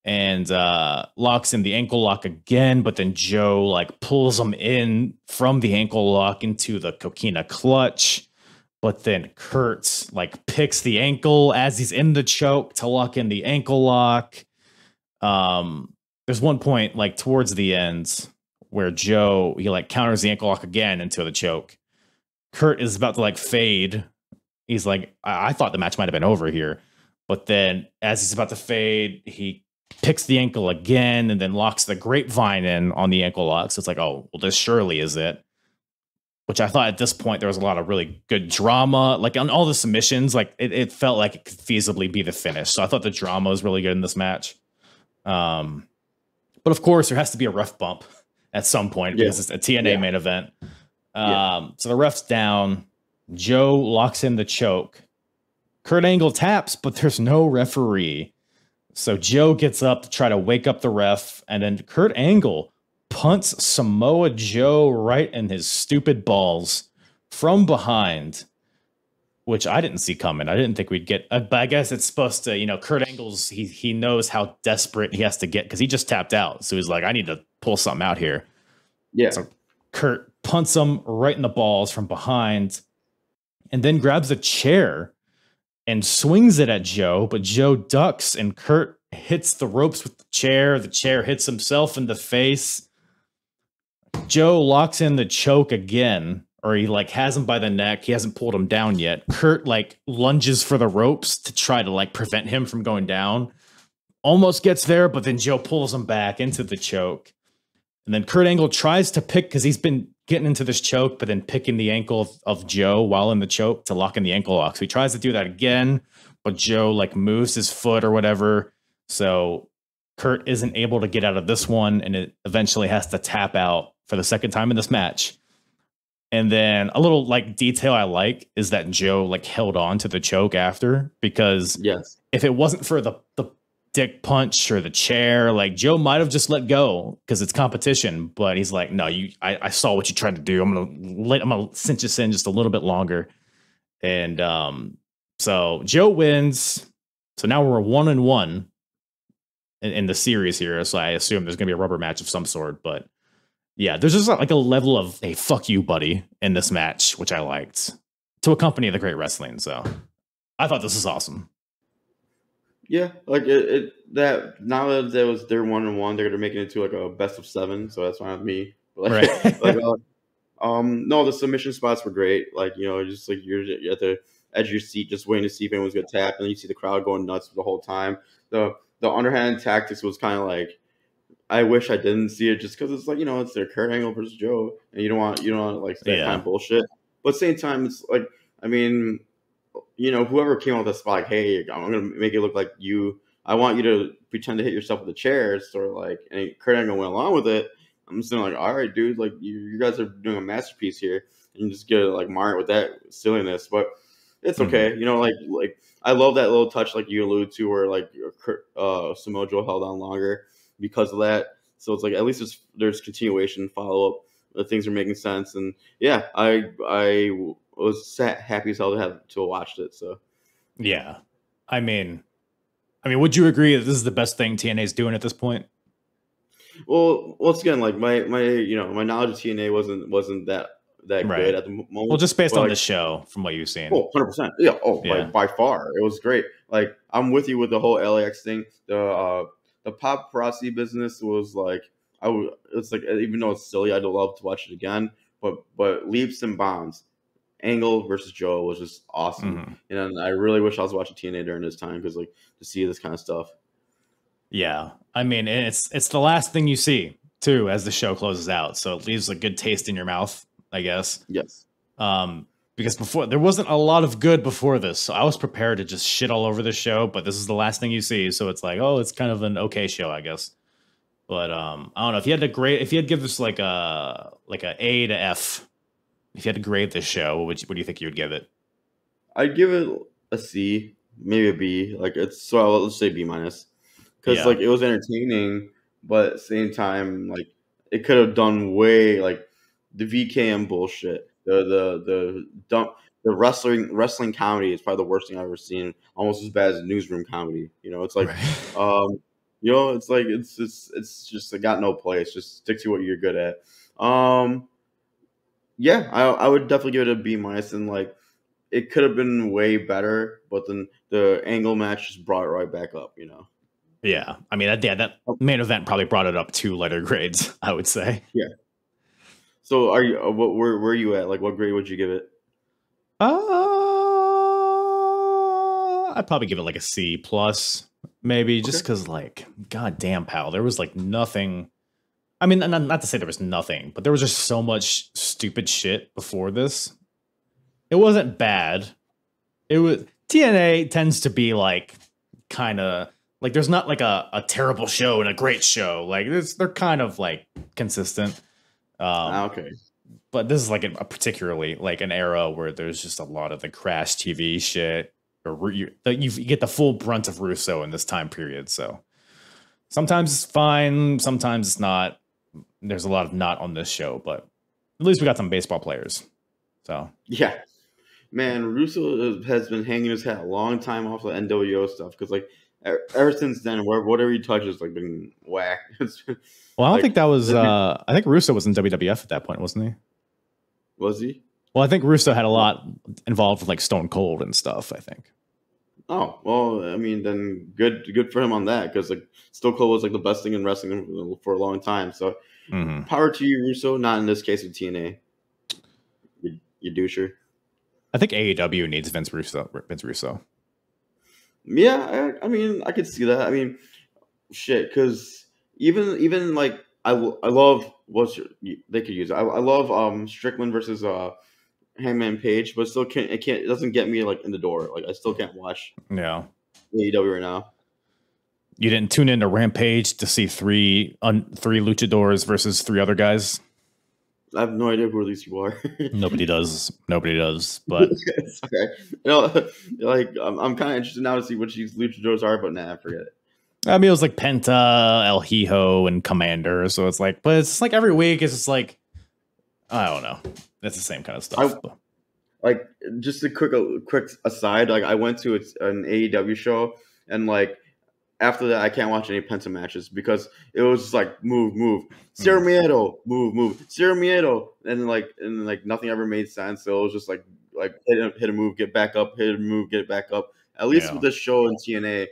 and locks in the ankle lock again. But then Joe like pulls him in from the ankle lock into the coquina clutch. But then Kurt like picks the ankle as he's in the choke to lock in the ankle lock. There's one point like towards the end where Joe, he like counters the ankle lock again into the choke. Kurt is about to like fade. He's like, I thought the match might have been over here. But then as he's about to fade, he picks the ankle again and then locks the grapevine in on the ankle lock. So it's like, oh, well, this surely is it. Which I thought at this point there was a lot of really good drama. Like on all the submissions, like it felt like it could feasibly be the finish. So I thought the drama was really good in this match. But of course, there has to be a ref bump at some point because it's a TNA main event. So the ref's down. Joe locks in the choke. Kurt Angle taps, but there's no referee. So Joe gets up to try to wake up the ref, and then Kurt Angle punts Samoa Joe right in his stupid balls from behind, which I didn't see coming. I didn't think we'd get, but I guess it's supposed to, you know, Kurt Angle's, he knows how desperate he has to get because he just tapped out. So he's like, I need to pull something out here. Yeah. So Kurt punts him right in the balls from behind and then grabs a chair and swings it at Joe, but Joe ducks and Kurt hits the ropes with the chair. The chair hits himself in the face. Joe locks in the choke again, or he like has him by the neck. He hasn't pulled him down yet. Kurt like lunges for the ropes to try to like prevent him from going down. Almost gets there, but then Joe pulls him back into the choke. And then Kurt Angle tries to pick, because he's been getting into this choke, but then picking the ankle of Joe while in the choke to lock in the ankle lock. So he tries to do that again, but Joe like moves his foot or whatever. So Kurt isn't able to get out of this one, and it eventually has to tap out for the second time in this match. And then a little like detail I like is that Joe like held on to the choke after, because if it wasn't for the dick punch or the chair, like Joe might have just let go because it's competition, but he's like, no, I saw what you tried to do. I'm gonna cinch us in just a little bit longer. And so Joe wins. So now we're 1-1 in the series here. So I assume there's gonna be a rubber match of some sort, but yeah, there's just like a level of, hey, fuck you, buddy, in this match, which I liked to accompany the great wrestling. So I thought this was awesome. Yeah, like that now that they're 1-1, they're gonna make it into like a best of 7, so that's fine with me. But like, Right. no, the submission spots were great. Like, you know, just like you're at the edge of your seat, just waiting to see if anyone's gonna tap, and then you see the crowd going nuts the whole time. The underhand tactics was kind of like, I wish I didn't see it just because it's like, you know, it's their Kurt Angle versus Joe, and you don't want like that kind of bullshit. But at the same time, it's like, I mean, you know, whoever came up with that spot, like, hey, I'm gonna make it look like I want you to pretend to hit yourself with a chair, sort of like, and Kurt Angle went along with it. I'm just like, all right, dude, like you guys are doing a masterpiece here, and you just get like marred with that silliness, but it's okay. You know, like I love that little touch, like you alluded to, where like Samoa Joe held on longer because of that. So it's like at least there's continuation, follow up. Things are making sense, and yeah, I was happy as hell to have watched it. So yeah, I mean, would you agree that this is the best thing TNA is doing at this point? Well, once again, like my knowledge of TNA wasn't that good at the moment. Well, just based on the show, from what you've seen. Oh, 100%. Yeah. Oh, yeah. By far, it was great. Like, I'm with you with the whole LAX thing. The paparazzi business was like, it's like, even though it's silly, I'd love to watch it again. But leaps and bounds. Angle versus Joe was just awesome, and I really wish I was watching TNA during this time, because like to see this kind of stuff. Yeah, I mean, it's the last thing you see too as the show closes out, so it leaves a good taste in your mouth, I guess. Yes. Because before there wasn't a lot of good before this, so I was prepared to just shit all over the show, but this is the last thing you see, so it's like, oh, it's kind of an okay show, I guess. But I don't know if you had to give this like a A to F. If you had to grade this show, what do you think you would give it? I'd give it a C, maybe a B. Like let's say B minus, because like it was entertaining, but at the same time, like it could have done way, like the VKM bullshit, the wrestling comedy is probably the worst thing I've ever seen. Almost as bad as newsroom comedy. You know, it's like, you know, it's like it's just it got no place. Just stick to what you're good at. Yeah, I would definitely give it a B minus, and like it could have been way better, but then the Angle match just brought it right back up, you know. Yeah, I mean that main event probably brought it up 2 letter grades, I would say. Yeah. So are you? Where are you at? Like, what grade would you give it? I'd probably give it like a C plus, maybe, just because, like, god damn, pal, there was like nothing. I mean, not to say there was nothing, but there was just so much stupid shit before this. It wasn't bad. It was TNA tends to be like kind of like there's not like a terrible show and a great show. Like they're kind of like consistent. Okay. But this is like a particularly like an era where there's just a lot of the crash TV shit, or you get the full brunt of Russo in this time period. So sometimes it's fine, sometimes it's not. There's a lot of not on this show, but at least we got some baseball players. So yeah, man, Russo has been hanging his hat a long time off the NWO stuff because like ever since then, whatever he touches like been whack. Well, I don't think that was. I think Russo was in WWF at that point, wasn't he? Was he? Well, I think Russo had a lot involved with like Stone Cold and stuff, I think. Oh, well, I mean, then good for him on that because like Stone Cold was like the best thing in wrestling for a long time. So power to you, Russo. Not in this case with TNA. You doucher. I think AEW needs Vince Russo. Yeah, I mean, I could see that. I mean, shit, because even like I love they could use. I love Strickland versus Hangman Page, but still it doesn't get me like in the door. Like I still can't watch. Yeah. AEW right now. You didn't tune into Rampage to see three luchadors versus 3 other guys? I have no idea who these people are. Nobody does. But okay. You know, like I'm kind of interested now to see what these luchadors are, but nah, forget it. I mean, it was like Penta, El Hijo, and Commander. So it's like, but it's like every week it's just like, I don't know. It's the same kind of stuff. Like just a quick aside. Like I went to an AEW show, and like after that, I can't watch any Penta matches because it was just like move, Cero Miedo, move, Cero Miedo, and like nothing ever made sense. So it was just like hit a move, get back up, hit a move, get back up. At least with this show in TNA,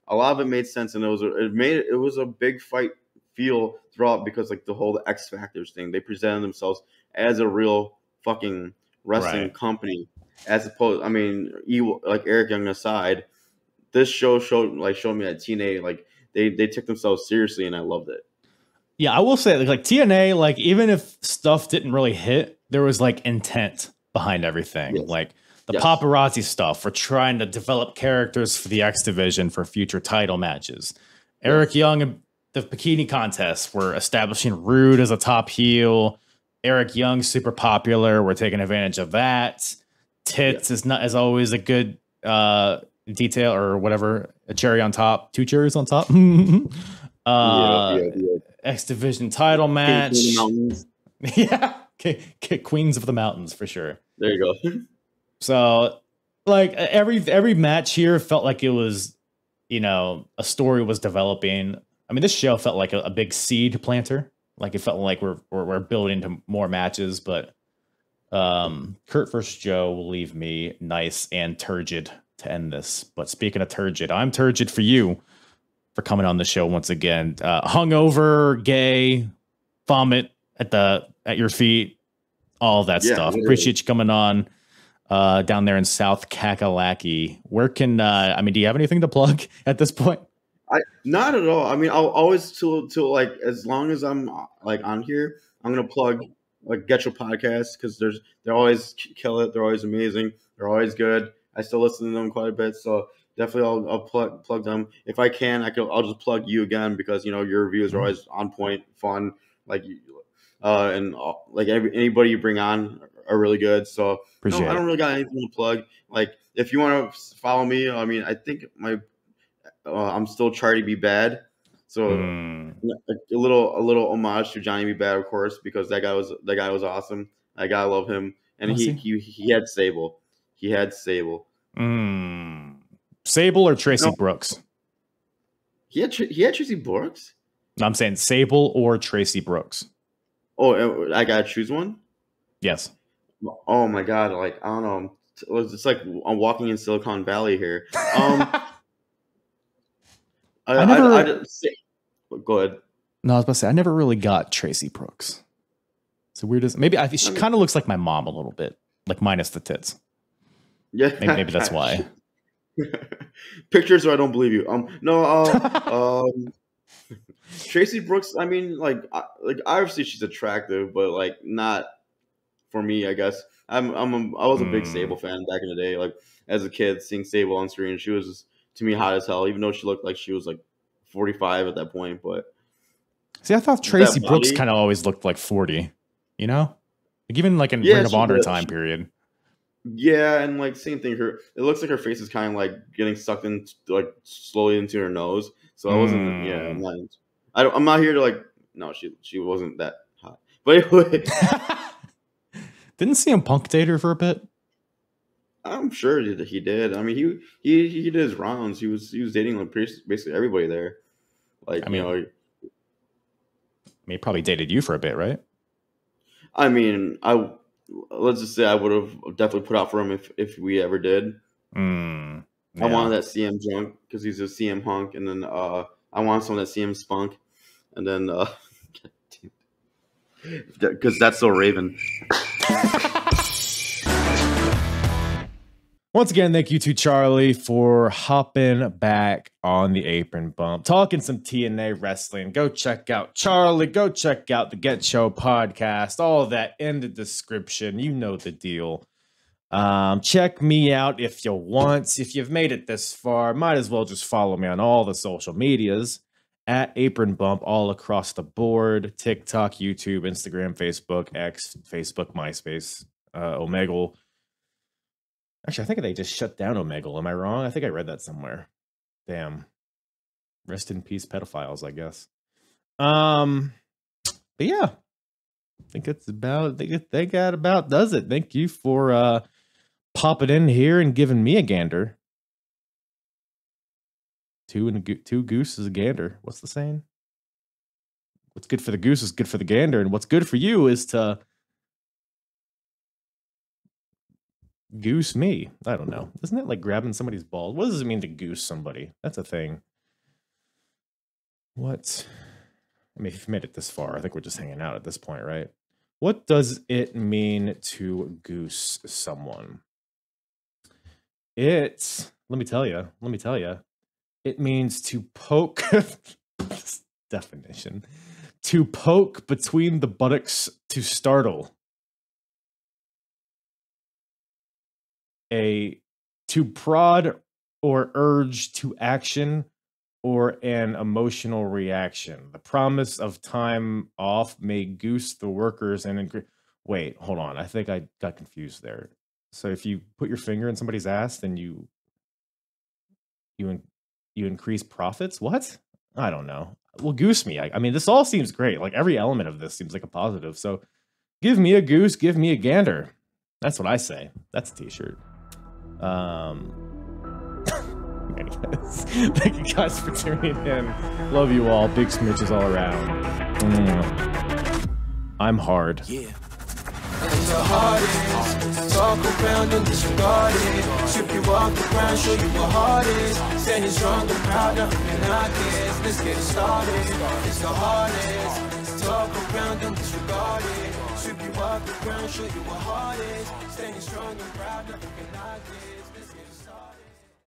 a lot of it made sense, and it was a big fight feel throughout because like the whole X Factors thing, they presented themselves as a real fucking wrestling company, as opposed. I mean, like Eric Young aside. This show showed me that TNA like they took themselves seriously, and I loved it. Yeah, I will say like TNA, like even if stuff didn't really hit, there was like intent behind everything. Yes. Like the paparazzi stuff. We're trying to develop characters for the X Division for future title matches. Eric Young and the bikini contest. We're establishing Rude as a top heel. Eric Young super popular. We're taking advantage of that. Tits is always a good detail or whatever, a cherry on top, 2 cherries on top. X Division title match. Yeah, Queens of the Mountains for sure. There you go. So, like every match here felt like it was, a story was developing. I mean, this show felt like a big seed planter. Like it felt like we're building to more matches, but Kurt versus Joe will leave me nice and turgid to end this. But speaking of turgid, I'm turgid for you for coming on the show once again. Hungover, gay, vomit at your feet, all that stuff. Literally. Appreciate you coming on down there in South Kakalaki. Where can do you have anything to plug at this point? Not at all. I mean, I'll always till like as long as I'm like on here, I'm gonna plug like GETCHO podcast because they always kill it. They're always amazing. They're always good. I still listen to them quite a bit, so definitely I'll plug them if I can. I'll just plug you again because your reviews are always on point, fun, like and like anybody you bring on are really good. So I don't really got anything to plug. Like if you want to follow me, I mean I think I'm still Charlie Be Bad, so a little homage to Johnny B. Bad, of course, because that guy was awesome. I gotta love him, and he had Sable. He had Sable. Sable or Tracy Brooks? He had Tracy Brooks? No, I'm saying Sable or Tracy Brooks. Oh, I gotta choose one? Yes. Oh my god, like I don't know. It's like I'm walking in Silicon Valley here. I never. I didn't say, go ahead. No, I was about to say I never really got Tracy Brooks. So weird as maybe I think she kind of looks like my mom a little bit, like minus the tits. Yeah, maybe that's why. Pictures, or I don't believe you. Tracy Brooks. I mean, like obviously she's attractive, but like not for me. I guess I was a big Sable fan back in the day. Like as a kid, seeing Sable on screen, she was to me hot as hell. Even though she looked like she was like 45 at that point, but see, I thought Tracy Brooks kind of always looked like 40. You know, like even like in Ring of Honor time period. Yeah, and like same thing. It looks like her face is kind of like getting sucked in, like slowly into her nose. So I wasn't. Yeah, I'm not here to like. No, she wasn't that hot. But anyway, didn't CM Punk date her for a bit? I'm sure he did. I mean, he did his rounds. He was dating like basically everybody there. Like I mean, he probably dated you for a bit, right? I mean, let's just say I would have definitely put out for him if we ever did. Yeah. I wanted that CM junk because he's a CM hunk, and then I wanted some of that CM spunk, and then because that's so Raven. Once again, thank you to Charlie for hopping back on the Apron Bump, talking some TNA wrestling. Go check out Charlie. Go check out the GETCHO podcast. All of that in the description. You know the deal. Check me out if you want. If you've made it this far, might as well just follow me on all the social medias at Apron Bump all across the board. TikTok, YouTube, Instagram, Facebook, X, Facebook, MySpace, Omegle. Actually, I think they just shut down Omegle. Am I wrong? I think I read that somewhere. Damn. Rest in peace, pedophiles, I guess. But yeah. I think it's about, they got about does it. Thank you for popping in here and giving me a gander. Two goose is a gander. What's the saying? What's good for the goose is good for the gander, and what's good for you is to goose me. I don't know. Isn't that like grabbing somebody's balls? What does it mean to goose somebody? That's a thing. What? I mean, if you've made it this far, I think we're just hanging out at this point, right? What does it mean to goose someone? Let me tell you, it means to poke, definition, to poke between the buttocks to startle. To prod or urge to action or an emotional reaction. The promise of time off may goose the workers and wait, hold on. I think I got confused there. So if you put your finger in somebody's ass, then you increase profits? What? I don't know. Well, goose me. I mean, this all seems great. Like every element of this seems like a positive. So give me a goose, give me a gander. That's what I say. That's a t-shirt. Anyways, thank you guys for tuning in. Love you all. Big smooches all around. I'm hard. Yeah. And the hardest, talk around and disregard it. Strip you off the ground, show you what heart is. Standing strong and proud, nothing I guess. Let's get it started. It's the hardest, talk around and disregard it. Strip you off the ground, show you what heart is. Standing strong and proud, nothing I guess.